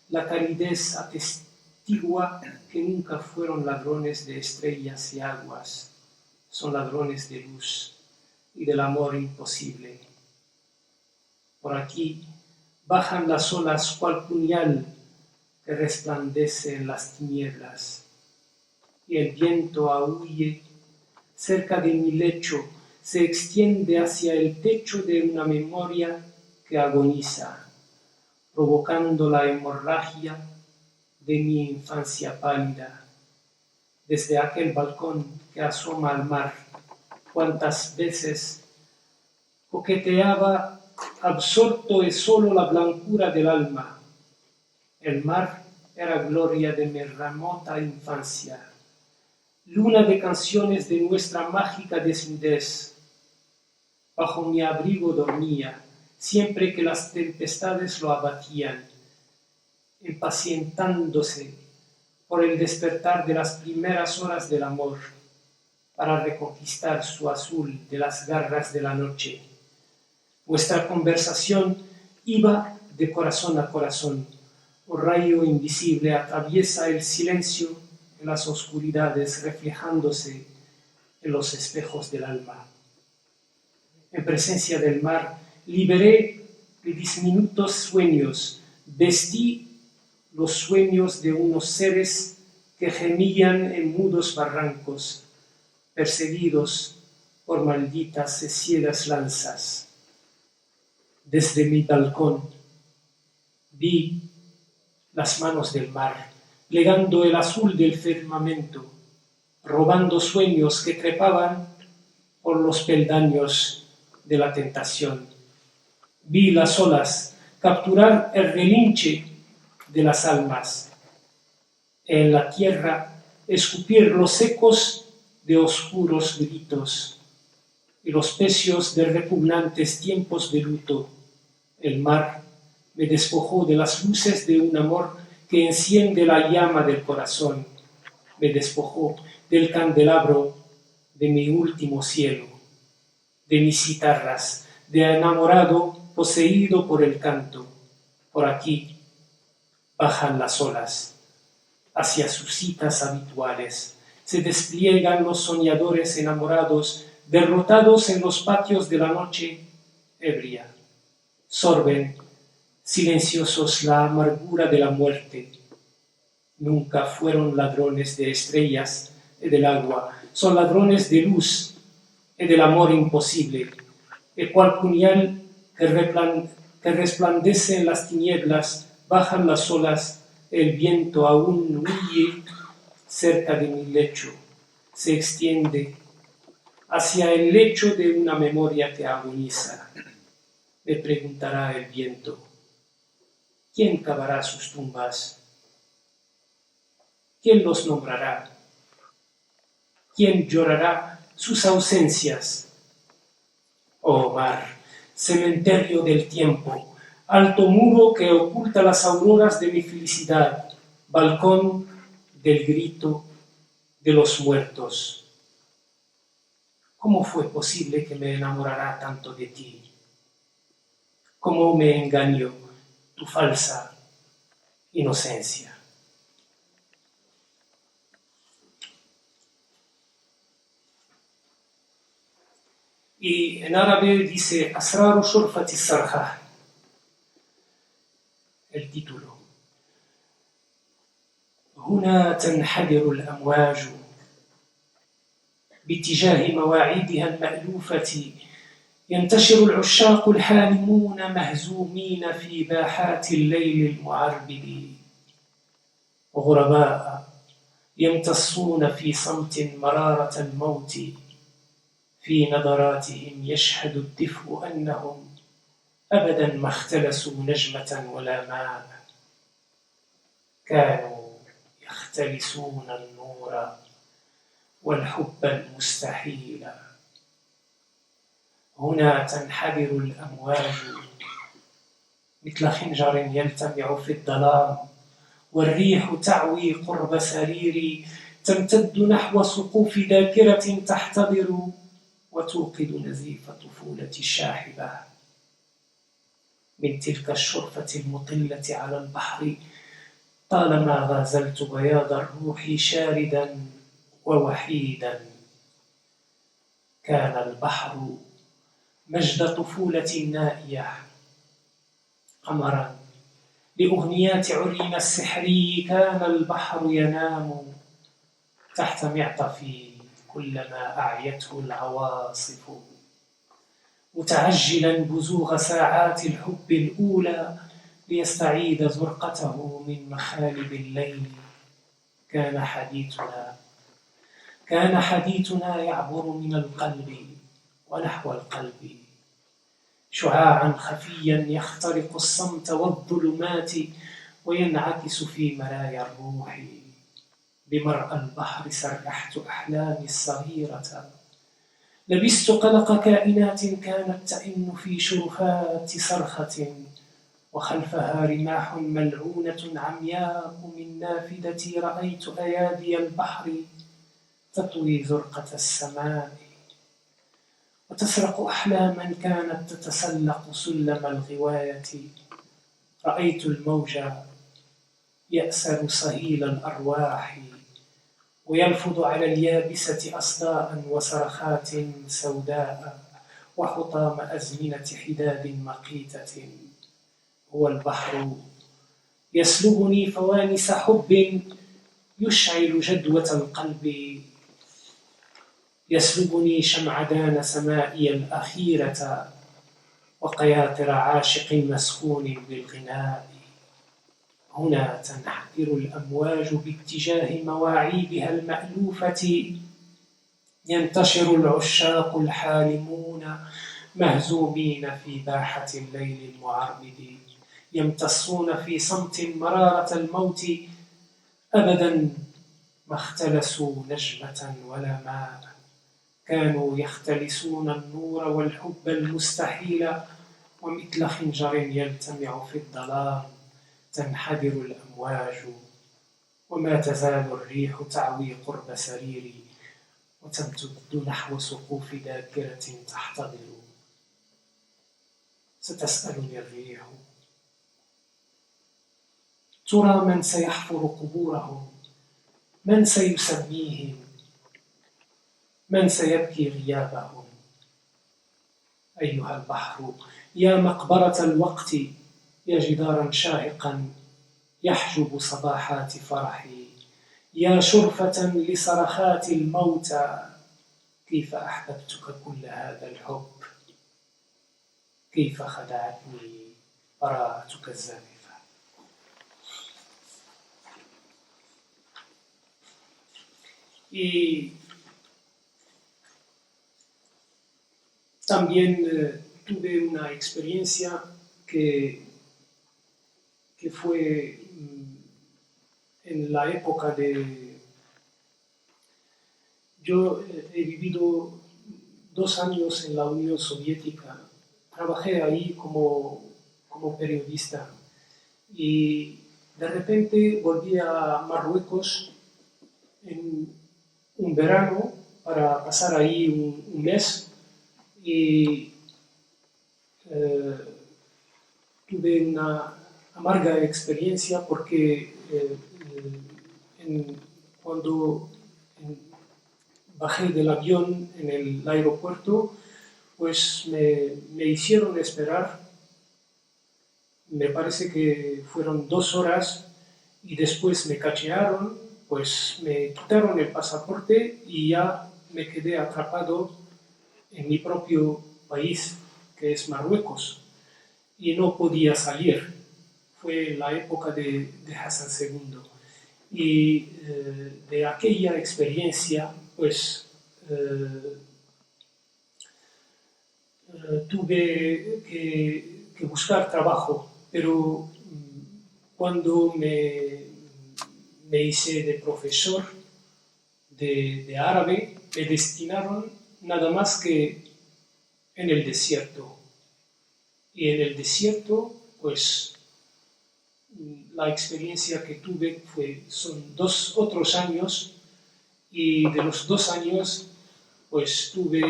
la calidez atestigua que nunca fueron ladrones de estrellas y aguas. Son ladrones de luz y del amor imposible. Por aquí bajan las olas cual puñal que resplandece en las tinieblas, y el viento aúlle cerca de mi lecho, se extiende hacia el techo de una memoria que agoniza, provocando la hemorragia de mi infancia pálida. Desde aquel balcón que asoma al mar, cuántas veces coqueteaba absorto y solo la blancura del alma. El mar era gloria de mi remota infancia, luna de canciones de nuestra mágica desnudez. Bajo mi abrigo dormía, siempre que las tempestades lo abatían, impacientándose por el despertar de las primeras horas del amor, para reconquistar su azul de las garras de la noche. Vuestra conversación iba de corazón a corazón. Un rayo invisible atraviesa el silencio en las oscuridades, reflejándose en los espejos del alma. En presencia del mar, liberé de diminutos sueños, vestí los sueños de unos seres que gemían en mudos barrancos, perseguidos por malditas y ciegas lanzas. Desde mi balcón vi las manos del mar, plegando el azul del firmamento, robando sueños que trepaban por los peldaños de la tentación. Vi las olas capturar el relinche de las almas, en la tierra escupir los ecos de oscuros gritos y los pecios de repugnantes tiempos de luto. El mar me despojó de las luces de un amor que enciende la llama del corazón. Me despojó del candelabro de mi último cielo, de mis citarras, de enamorado poseído por el canto. Por aquí bajan las olas hacia sus citas habituales. Se despliegan los soñadores enamorados, derrotados en los patios de la noche ebria. Sorben silenciosos la amargura de la muerte. Nunca fueron ladrones de estrellas y del agua, son ladrones de luz y del amor imposible. El cual puñal que resplandece en las tinieblas, bajan las olas, el viento aún huye cerca de mi lecho, se extiende hacia el lecho de una memoria que agoniza. Me preguntará el viento, ¿quién cavará sus tumbas? ¿Quién los nombrará? ¿Quién llorará sus ausencias? Oh mar, cementerio del tiempo, alto muro que oculta las auroras de mi felicidad, balcón del grito de los muertos. ¿Cómo fue posible que me enamorara tanto de ti? ¿Cómo me engañó tu falsa inocencia? Y en árabe dice Asraru Shurfati Sarja, el título. هنا تنحدر الأمواج باتجاه مواعيدها المألوفة، ينتشر العشاق الحالمون مهزومين في باحات الليل المعربد، غرباء يمتصون في صمت مرارة الموت، في نظراتهم يشهد الدفء أنهم أبدا ما اختلسوا نجمة ولا ماء، كانوا يختلسون النور والحب المستحيل. هنا تنحدر الأمواج مثل خنجر يلتمع في الظلام، والريح تعوي قرب سريري، تمتد نحو سقوف ذاكرة تحتضر وتوقد نزيف طفولة الشاحبة. من تلك الشرفة المطلة على البحر طالما غازلت بياض الروح شاردا ووحيدا، كان البحر مجد طفولة نائية، قمرا لأغنيات عريم السحري، كان البحر ينام تحت معطفي كلما أعيته العواصف، متعجلا بزوغ ساعات الحب الأولى ليستعيد زرقته من مخالب الليل. كان حديثنا يعبر من القلب ونحو القلب، شعاعا خفيا يخترق الصمت والظلمات وينعكس في مرايا الروح. بمرأى البحر سرحت أحلامي الصغيرة، لبست قلق كائنات كانت تئن في شرفات صرخة، وخلفها رماح ملعونة عمياء من نافذتي رأيت أيادي البحر تطوي زرقة السماء وتسرق أحلاما كانت تتسلق سلم الغواية. رأيت الموج يأسر صهيل الأرواح ويلفظ على اليابسة أصداء وصرخات سوداء وحطام أزمنة حداد مقيتة. هو البحر يسلبني فوانس حب يشعل جدوة القلب، يسلبني شمعدان سمائي الأخيرة وقياطر عاشق مسكون بالغناء. هنا تنحدر الأمواج باتجاه مواعيدها المألوفة، ينتشر العشاق الحالمون مهزومين في باحة الليل المعربد، يمتصون في صمت مرارة الموت، أبدا ما اختلسوا نجمة ولا ماء. كانوا يختلسون النور والحب المستحيل، ومثل خنجر يلتمع في الظلام تنحدر الأمواج، وما تزال الريح تعوي قرب سريري وتمتد نحو سقوف ذاكرة تحتضر. ستسألني الريح: ترى من سيحفر قبورهم؟ من سيسميهم؟ من سيبكي غيابهم؟ أيها البحر يا مقبرة الوقت، يا جدارا شاهقا يحجب صباحات فرحي، يا شرفة لصرخات الموتى، كيف أحببتك كل هذا الحب، كيف خدعتني براءتك الزائفة. Y también tuve una experiencia que fue en la época de... Yo he vivido 2 años en la Unión Soviética, trabajé ahí como periodista y de repente volví a Marruecos en un verano para pasar ahí un mes y tuve una amarga experiencia porque cuando bajé del avión en el aeropuerto, pues me hicieron esperar, me parece que fueron 2 horas, y después me cachearon, pues me quitaron el pasaporte y ya me quedé atrapado en mi propio país, que es Marruecos, y no podía salir. Fue la época de Hassan II. Y de aquella experiencia, pues tuve que buscar trabajo, pero cuando me hice de profesor de árabe, me destinaron nada más que en el desierto. Y en el desierto, pues, la experiencia que tuve son 2 otros años, y de los 2 años, pues tuve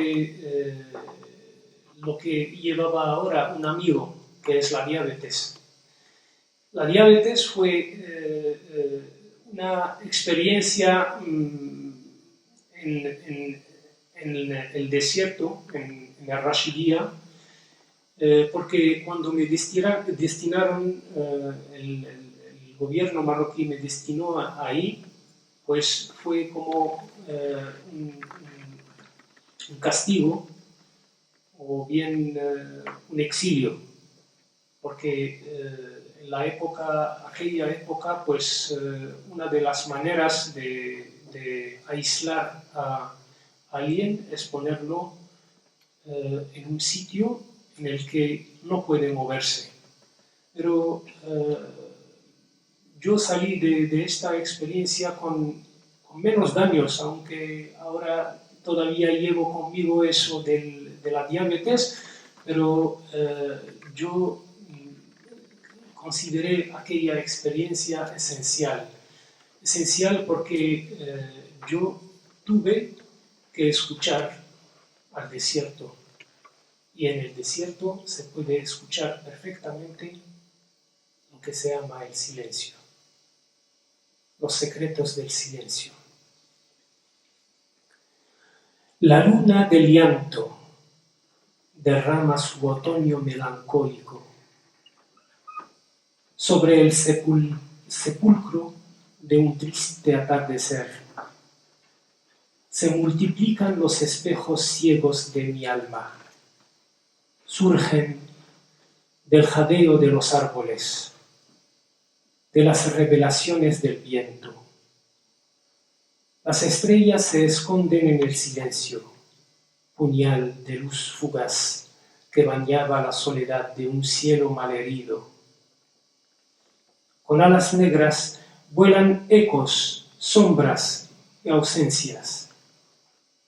lo que llevaba ahora un amigo, que es la diabetes. La diabetes fue una experiencia en el desierto, en el Rashidiyya, porque cuando me destinaron, el gobierno marroquí me destinó ahí, pues fue como un castigo o bien un exilio, porque en aquella época, pues una de las maneras de aislar a alguien es ponerlo en un sitio en el que no puede moverse. Pero yo salí de esta experiencia con menos daños, aunque ahora todavía llevo conmigo eso de la diabetes, pero yo consideré aquella experiencia esencial porque yo tuve que escuchar al desierto, y en el desierto se puede escuchar perfectamente lo que se llama el silencio, los secretos del silencio. La luna del llanto derrama su otoño melancólico sobre el sepulcro de un triste atardecer. Se multiplican los espejos ciegos de mi alma. Surgen del jadeo de los árboles, de las revelaciones del viento. Las estrellas se esconden en el silencio, puñal de luz fugaz que bañaba la soledad de un cielo malherido. Con alas negras vuelan ecos, sombras y ausencias.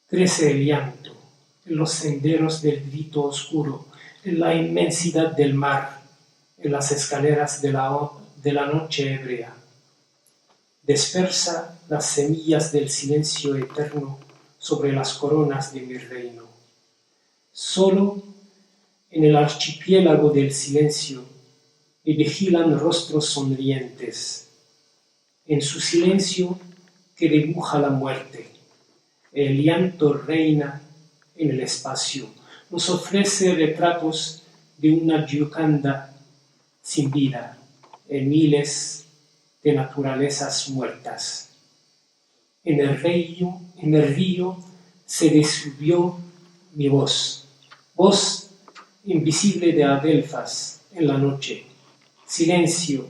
Crece el llanto en los senderos del grito oscuro, en la inmensidad del mar, en las escaleras de la noche ebria. Dispersa las semillas del silencio eterno sobre las coronas de mi reino. Solo en el archipiélago del silencio me vigilan rostros sonrientes. En su silencio que dibuja la muerte, el llanto reina en el espacio. Nos ofrece retratos de una Gioconda sin vida, en miles de naturalezas muertas. En el río se disolvió mi voz, voz invisible de adelfas en la noche. Silencio,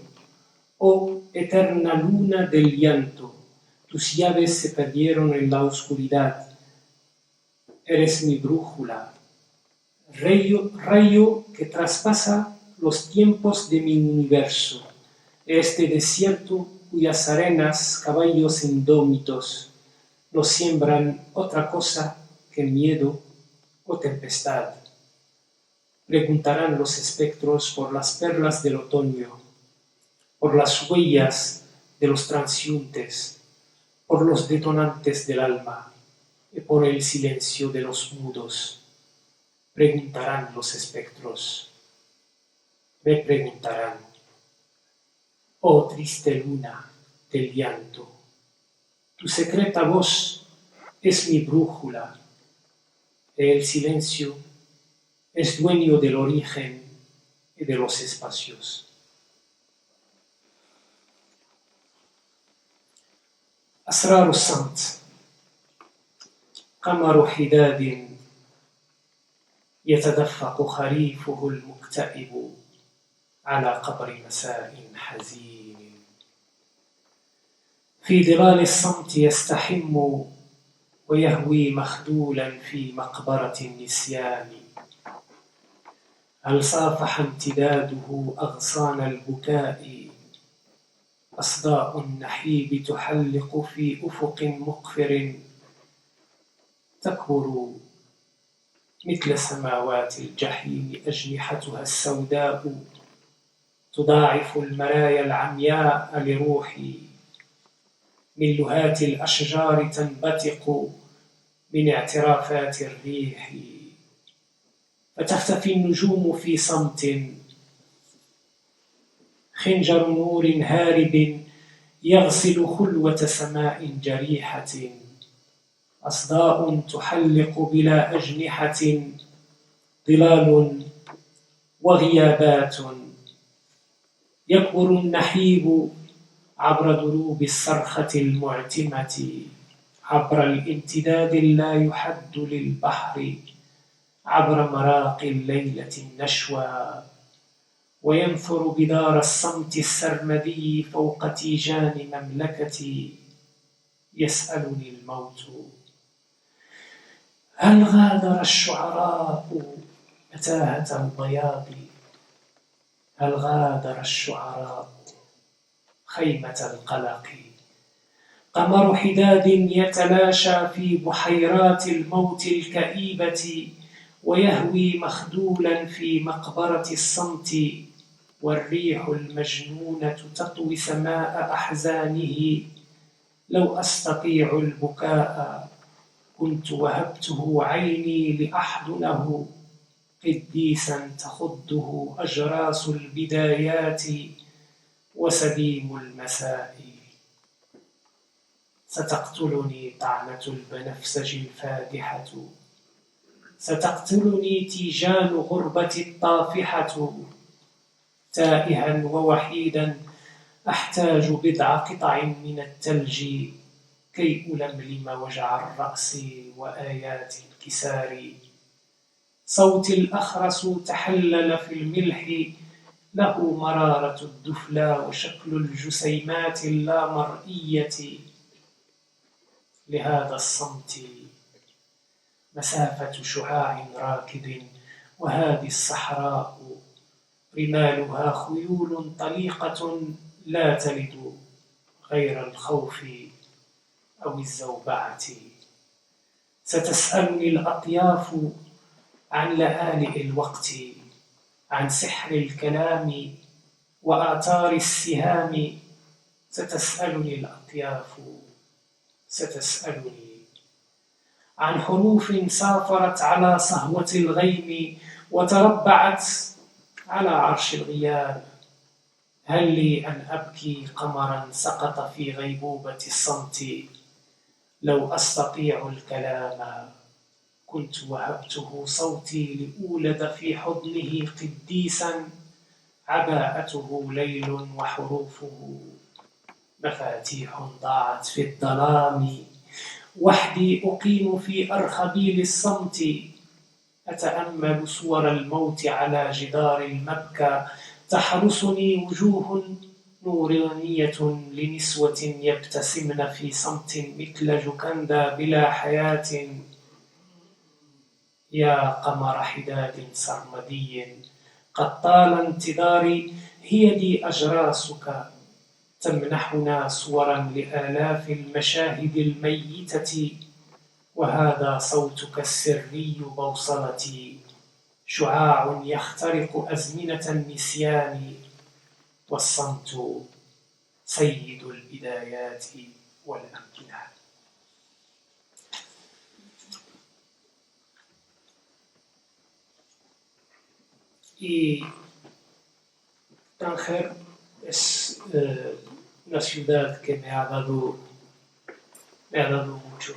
oh eterna luna del llanto, tus llaves se perdieron en la oscuridad. Eres mi brújula, rayo que traspasa los tiempos de mi universo. Este desierto cuyas arenas, caballos indómitos, no siembran otra cosa que miedo o tempestad. Preguntarán los espectros por las perlas del otoño, por las huellas de los transeúntes, por los detonantes del alma y por el silencio de los mudos. Preguntarán los espectros, me preguntarán, oh triste luna del llanto, tu secreta voz es mi brújula, el silencio es dueño del origen y de los espacios. أسرار الصمت. قمر حداد يتدفق خريفه المكتئب على قبر مساء حزين. في ظلال الصمت يستحم ويهوي مخذولا في مقبرة النسيان. هل صافح امتداده أغصان البكاء؟ أصداء النحيب تحلق في أفق مقفر، تكبر مثل سماوات الجحيم أجنحتها السوداء، تضاعف المرايا العمياء لروحي. من لهات الأشجار تنبتق من اعترافات الريح، فتختفي النجوم في صمت. خنجر نور هارب يغسل خلوة سماء جريحة، أصداء تحلق بلا أجنحة، ظلال وغيابات. يكبر النحيب عبر دروب الصرخة المعتمة، عبر الامتداد اللا يحد للبحر، عبر مراقي الليلة النشوى. وينثر بدار الصمت السرمدي فوق تيجان مملكتي. يسألني الموت هل غادر الشعراء متاهة البياض؟ هل غادر الشعراء خيمة القلق؟ قمر حداد يتلاشى في بحيرات الموت الكئيبة، ويهوي مخذولا في مقبرة الصمت. والريح المجنونة تطوي سماء أحزانه. لو أستطيع البكاء كنت وهبته عيني لأحضنه، قديسا تخضه أجراس البدايات وسديم المساء. ستقتلني طعنة البنفسج الفادحة، ستقتلني تيجان غربة الطافحة. تائها ووحيدا أحتاج بضع قطع من الثلج كي ألملم وجع الرأس وآيات الكسار. صوتي الأخرس تحلل في الملح، له مرارة الدفلى وشكل الجسيمات اللامرئية. لهذا الصمت مسافة شعاع راكد، وهذه الصحراء رمالها خيول طليقة لا تلد غير الخوف أو الزوبعة. ستسألني الأطياف عن لآلئ الوقت، عن سحر الكلام وآثار السهام. ستسألني الأطياف، ستسألني عن حروف سافرت على صهوة الغيم وتربعت على عرش الغياب. هل لي أن أبكي قمرا سقط في غيبوبة الصمت؟ لو أستطيع الكلام كنت وهبته صوتي لأولد في حضنه قديسا، عباءته ليل وحروفه مفاتيح ضاعت في الظلام. وحدي أقيم في أرخبيل الصمت، أتأمل صور الموت على جدار المبكى. تحرسني وجوه نورانية لنسوة يبتسمن في صمت مثل جكندا بلا حياة. يا قمر حداد سرمدي قد طال انتظاري، هي دي أجراسك تمنحنا صورا لآلاف المشاهد الميتة. وهذا صوتك السري بوصلتي، شعاع يخترق أزمنة النسيان. والصمت سيد البدايات والأمكنة. Y Tánger es una ciudad que me ha dado mucho.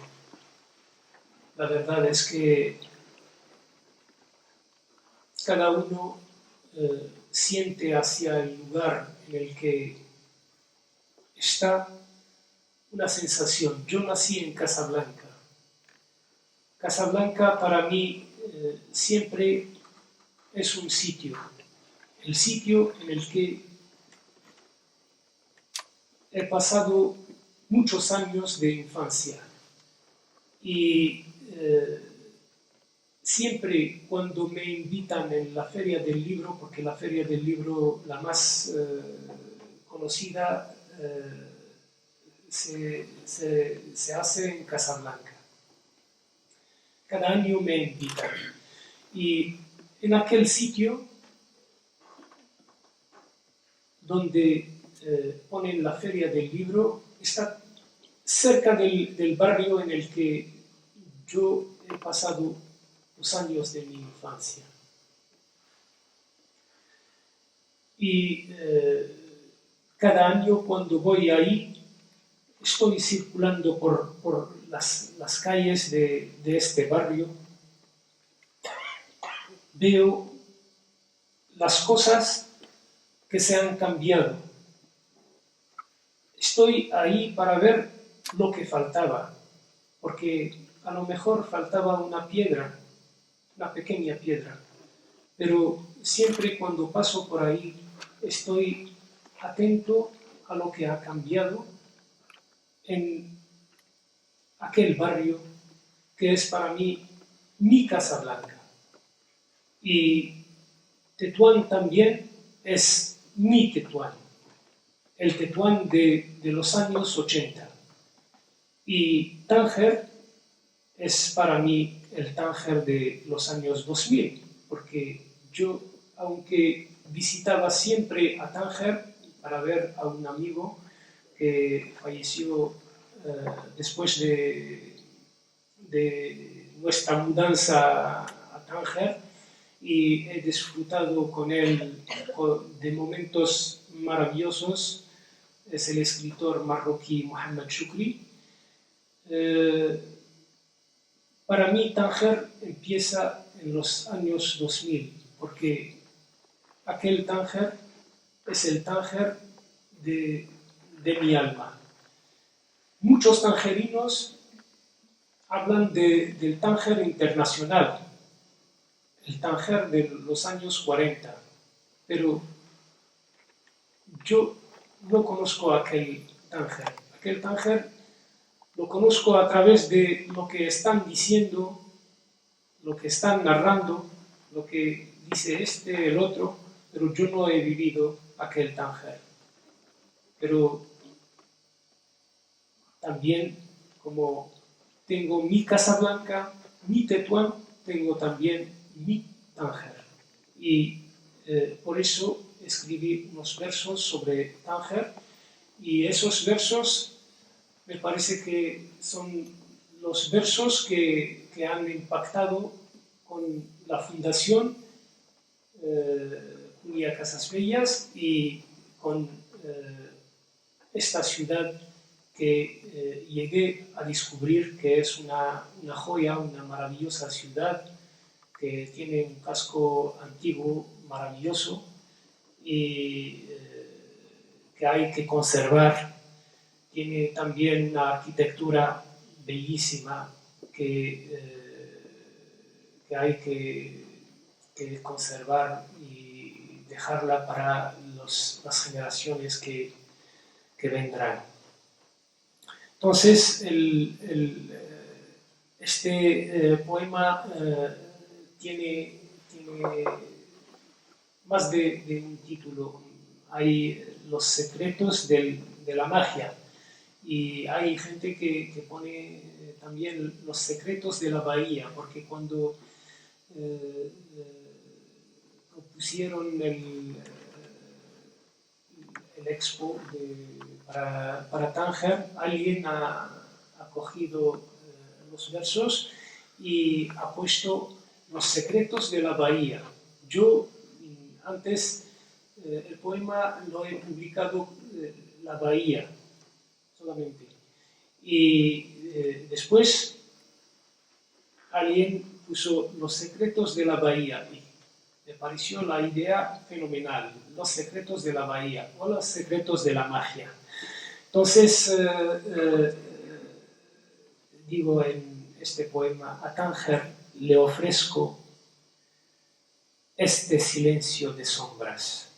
La verdad es que cada uno siente hacia el lugar en el que está una sensación. Yo nací en Casablanca. Casablanca para mí siempre es un sitio, el sitio en el que he pasado muchos años de infancia. Y siempre cuando me invitan en la Feria del Libro, porque la Feria del Libro, la más conocida, se hace en Casablanca. Cada año me invitan. Y en aquel sitio donde ponen la Feria del Libro, está cerca del barrio en el que yo he pasado los años de mi infancia. Y cada año cuando voy ahí, estoy circulando por las calles de este barrio, veo las cosas que se han cambiado. Estoy ahí para ver lo que faltaba, porque a lo mejor faltaba una piedra, una pequeña piedra, pero siempre cuando paso por ahí estoy atento a lo que ha cambiado en aquel barrio que es para mí mi Casablanca. Y Tetuán también es mi Tetuán, el Tetuán de los años 80. Y Tánger es para mí el Tánger de los años 2000, porque yo, aunque visitaba siempre a Tánger para ver a un amigo que falleció después de nuestra mudanza a Tánger, y he disfrutado con él de momentos maravillosos. Es el escritor marroquí Mohamed Choukri. Para mí Tánger empieza en los años 2000, porque aquel Tánger es el Tánger de mi alma. Muchos tangerinos hablan del Tánger internacional, el Tánger de los años 40, pero yo no conozco aquel Tánger. Aquel Tánger lo conozco a través de lo que están diciendo, lo que están narrando, lo que dice este, el otro, pero yo no he vivido aquel Tánger. Pero también, como tengo mi Casablanca, mi Tetuán, tengo también mi Tánger. Y por eso escribí unos versos sobre Tánger, y esos versos me parece que son los versos que han impactado con la Fundación Julia Casas Bellas y con esta ciudad que llegué a descubrir que es una joya, una maravillosa ciudad que tiene un casco antiguo maravilloso y que hay que conservar. Tiene también una arquitectura bellísima que hay que conservar y dejarla para las generaciones que vendrán. Entonces, este poema tiene más de un título. Hay los secretos de la magia, y hay gente que pone también los secretos de la bahía, porque cuando propusieron el expo para Tánger, alguien ha cogido los versos y ha puesto los secretos de la bahía. Yo antes el poema lo he publicado la bahía solamente, y después alguien puso los secretos de la bahía y me pareció la idea fenomenal, los secretos de la bahía o los secretos de la magia. Entonces digo en este poema: a Tánger le ofrezco este silencio de sombras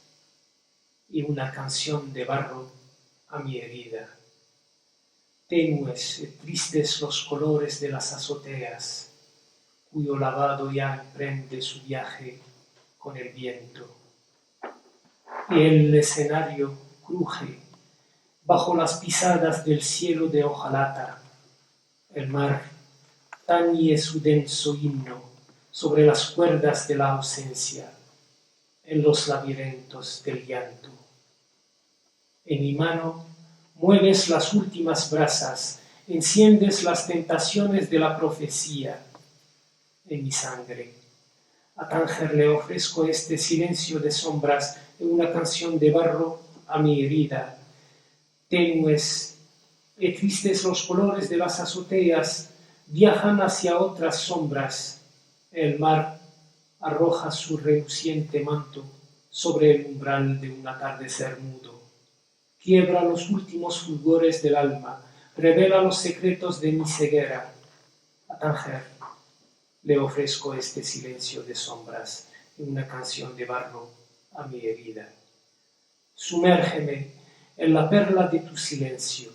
y una canción de barro a mi herida. Tenues y tristes los colores de las azoteas, cuyo lavado ya emprende su viaje con el viento. Y el escenario cruje bajo las pisadas del cielo de hojalata. El mar tañe su denso himno sobre las cuerdas de la ausencia, en los laberintos del llanto. En mi mano mueves las últimas brasas, enciendes las tentaciones de la profecía. En mi sangre, a Tánger le ofrezco este silencio de sombras en una canción de barro a mi herida. Tenues y tristes los colores de las azoteas viajan hacia otras sombras. El mar arroja su reluciente manto sobre el umbral de un atardecer mudo. Quiebra los últimos fulgores del alma, revela los secretos de mi ceguera. A Tánger le ofrezco este silencio de sombras en una canción de barro a mi herida. Sumérgeme en la perla de tu silencio,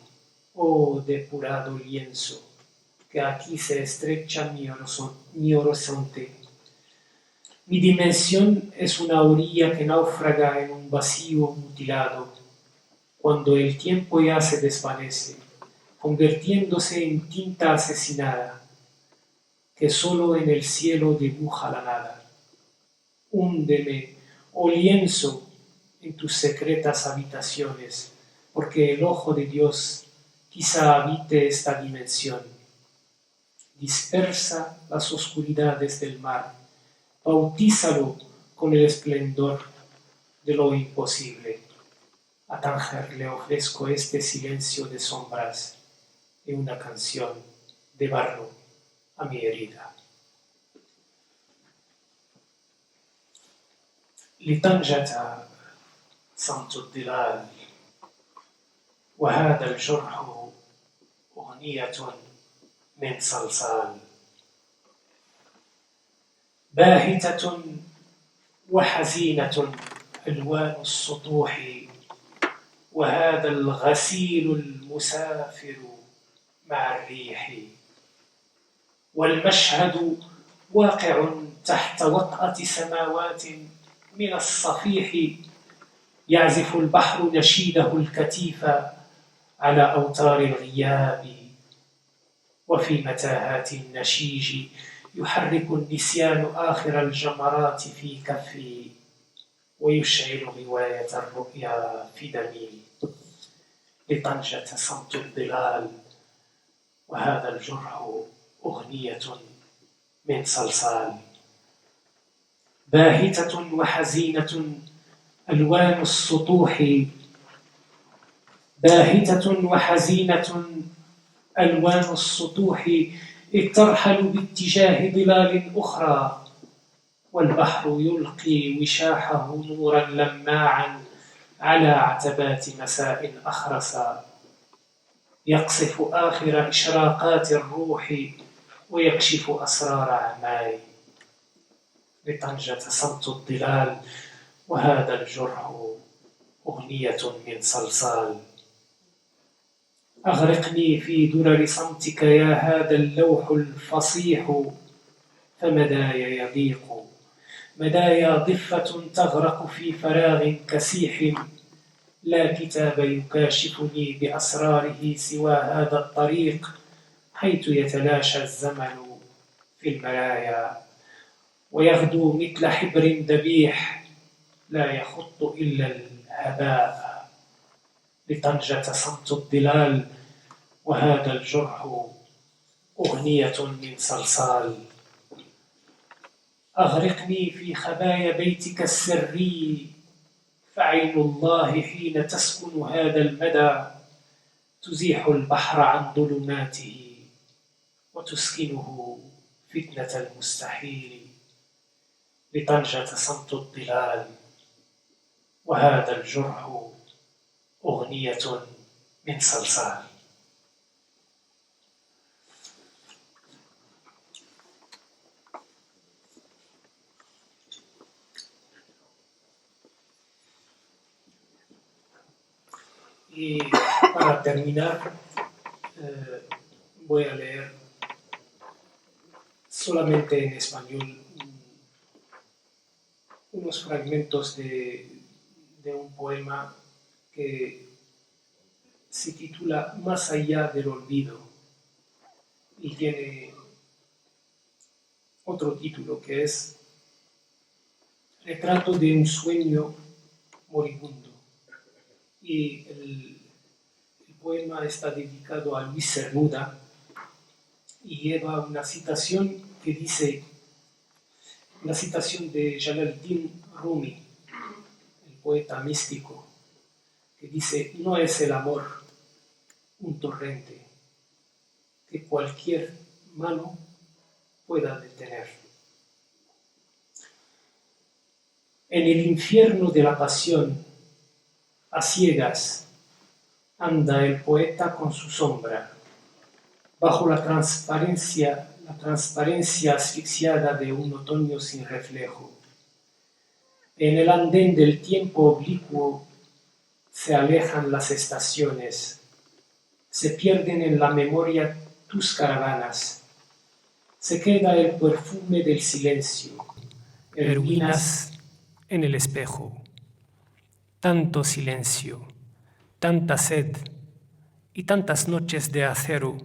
oh depurado lienzo, que aquí se estrecha mi horizonte. Mi dimensión es una orilla que náufraga en un vacío mutilado, cuando el tiempo ya se desvanece, convirtiéndose en tinta asesinada, que solo en el cielo dibuja la nada. Húndeme, oh lienzo, en tus secretas habitaciones, porque el ojo de Dios quizá habite esta dimensión. Dispersa las oscuridades del mar, bautízalo con el esplendor de lo imposible. A Tánger le ofrezco este silencio de sombras y una canción de barro a mi herida. لطنجة صمت الظلال وهذا الجرح أغنية من صلصال. باهتة وحزينة ألوان السطوح، وهذا الغسيل المسافر مع الريح، والمشهد واقع تحت وطأة سماوات من الصفيح، يعزف البحر نشيده الكتيف على أوتار الغياب، وفي متاهات النشيج يحرك النسيان آخر الجمرات في كفي، ويشعل غواية الرؤيا في دمي. لطنجة صمت الظلال، وهذا الجرح أغنية من صلصال. باهتة وحزينة ألوان السطوح، باهتة وحزينة ألوان السطوح، إذ ترحل باتجاه ظلال أخرى، والبحر يلقي وشاحه نورا لماعا على عتبات مساء أخرسا، يقصف آخر إشراقات الروح ويكشف أسرار أعماي. لطنجة صمت الظلال، وهذا الجرح أغنية من صلصال. أغرقني في درر صمتك يا هذا اللوح الفصيح، فمداي يضيق، مدايا ضفة تغرق في فراغ كسيح، لا كتاب يكاشفني بأسراره سوى هذا الطريق، حيث يتلاشى الزمن في المرايا، ويغدو مثل حبر ذبيح لا يخط إلا الهباء. لطنجة صمت الظلال، وهذا الجرح أغنية من صلصال. أغرقني في خبايا بيتك السري، فعين الله حين تسكن هذا المدى تزيح البحر عن ظلماته، وتسكنه فتنة المستحيل. لطنجة صمت الظلال، وهذا الجرح أغنية من صلصال. Y para terminar, voy a leer solamente en español unos fragmentos de un poema que se titula Más allá del olvido y tiene otro título que es Retrato de un sueño moribundo. Y el poema está dedicado a Luis Cernuda y lleva una citación que dice, una citación de Jalaluddin Rumi, el poeta místico, que dice: no es el amor un torrente que cualquier mano pueda detener. En el infierno de la pasión, a ciegas, anda el poeta con su sombra, bajo la transparencia asfixiada de un otoño sin reflejo. En el andén del tiempo oblicuo se alejan las estaciones, se pierden en la memoria tus caravanas, se queda el perfume del silencio, ruinas en el espejo. Tanto silencio, tanta sed y tantas noches de acero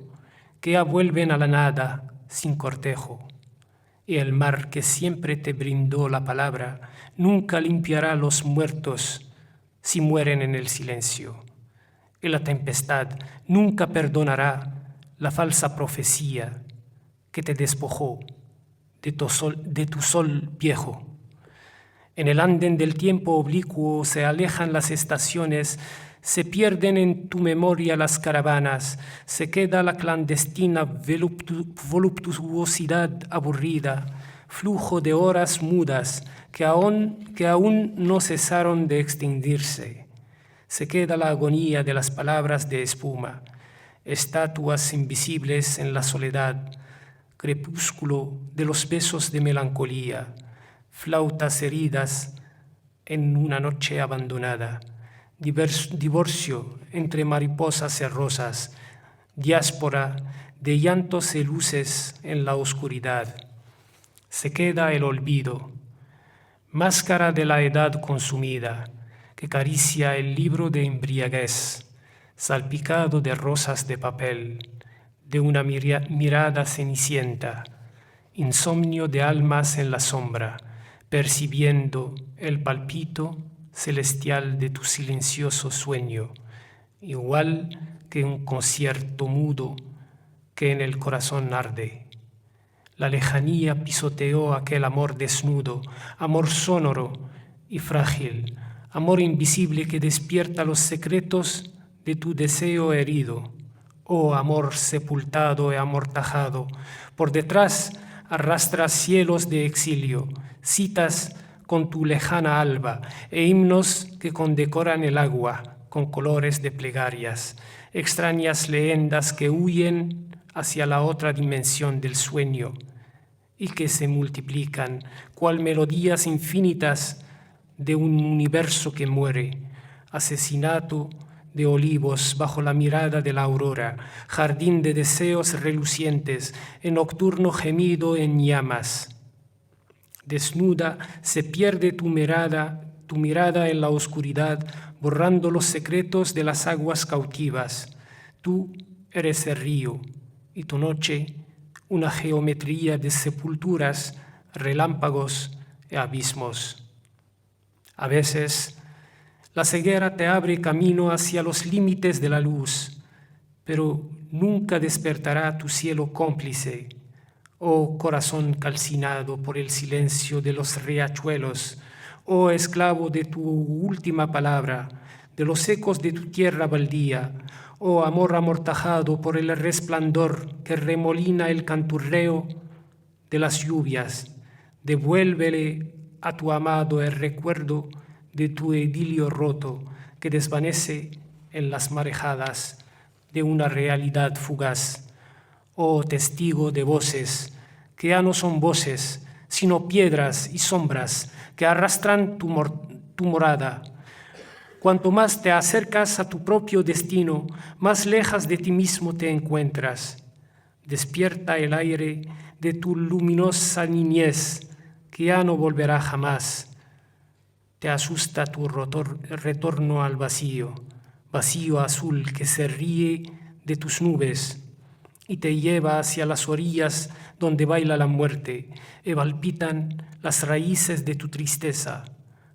que ya vuelven a la nada sin cortejo. Y el mar que siempre te brindó la palabra nunca limpiará los muertos si mueren en el silencio. Y la tempestad nunca perdonará la falsa profecía que te despojó de tu sol viejo. En el andén del tiempo oblicuo se alejan las estaciones, se pierden en tu memoria las caravanas, se queda la clandestina voluptuosidad aburrida, flujo de horas mudas que aún no cesaron de extinguirse. Se queda la agonía de las palabras de espuma, estatuas invisibles en la soledad, crepúsculo de los besos de melancolía, flautas heridas en una noche abandonada, divorcio entre mariposas y rosas, diáspora de llantos y luces en la oscuridad. Se queda el olvido, máscara de la edad consumida, que caricia el libro de embriaguez, salpicado de rosas de papel, de una mirada cenicienta, insomnio de almas en la sombra, percibiendo el palpito celestial de tu silencioso sueño, igual que un concierto mudo que en el corazón arde. La lejanía pisoteó aquel amor desnudo, amor sonoro y frágil, amor invisible que despierta los secretos de tu deseo herido. Oh amor sepultado y amortajado, por detrás arrastras cielos de exilio, citas con tu lejana alba e himnos que condecoran el agua con colores de plegarias, extrañas leyendas que huyen hacia la otra dimensión del sueño y que se multiplican cual melodías infinitas de un universo que muere, asesinato de olivos bajo la mirada de la aurora, jardín de deseos relucientes, en nocturno gemido en llamas. Desnuda se pierde tu mirada en la oscuridad, borrando los secretos de las aguas cautivas. Tú eres el río, y tu noche una geometría de sepulturas, relámpagos y abismos. A veces, la ceguera te abre camino hacia los límites de la luz, pero nunca despertará tu cielo cómplice, oh corazón calcinado por el silencio de los riachuelos, oh esclavo de tu última palabra, de los ecos de tu tierra baldía, oh amor amortajado por el resplandor que remolina el canturreo de las lluvias. Devuélvele a tu amado el recuerdo de tu idilio roto que desvanece en las marejadas de una realidad fugaz. Oh testigo de voces que ya no son voces, sino piedras y sombras que arrastran tu morada. Cuanto más te acercas a tu propio destino, más lejos de ti mismo te encuentras. Despierta el aire de tu luminosa niñez, que ya no volverá jamás. Te asusta tu retorno al vacío, vacío azul que se ríe de tus nubes y te lleva hacia las orillas donde baila la muerte y palpitan las raíces de tu tristeza.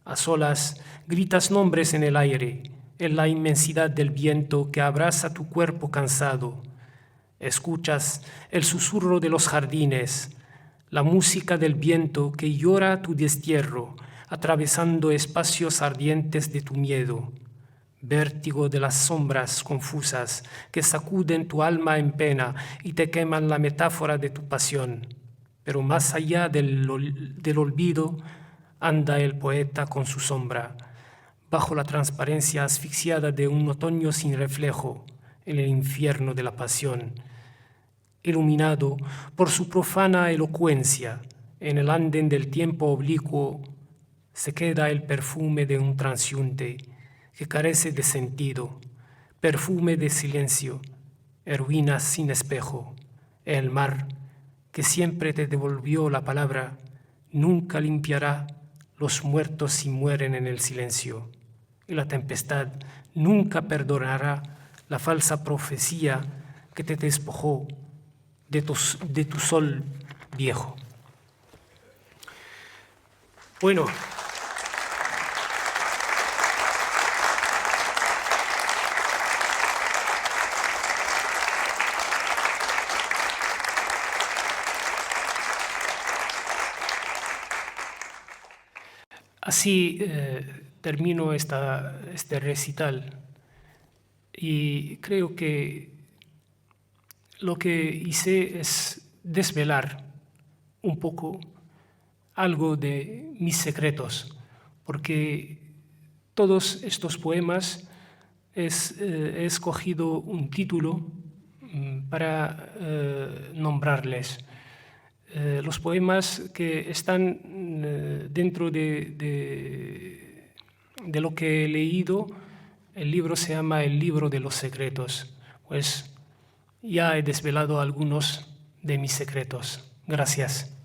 A solas gritas nombres en el aire, en la inmensidad del viento que abraza tu cuerpo cansado. Escuchas el susurro de los jardines, la música del viento que llora tu destierro, atravesando espacios ardientes de tu miedo. Vértigo de las sombras confusas que sacuden tu alma en pena y te queman la metáfora de tu pasión. Pero más allá del olvido anda el poeta con su sombra, bajo la transparencia asfixiada de un otoño sin reflejo en el infierno de la pasión. Iluminado por su profana elocuencia, en el andén del tiempo oblicuo se queda el perfume de un transeúnte que carece de sentido, perfume de silencio, ruinas sin espejo. El mar, que siempre te devolvió la palabra, nunca limpiará los muertos si mueren en el silencio. Y la tempestad nunca perdonará la falsa profecía que te despojó de tu sol viejo. Bueno, así termino este recital y creo que lo que hice es desvelar un poco algo de mis secretos, porque todos estos poemas he escogido un título para nombrarles. Los poemas que están dentro de lo que he leído, el libro se llama El libro de los secretos. Pues ya he desvelado algunos de mis secretos. Gracias.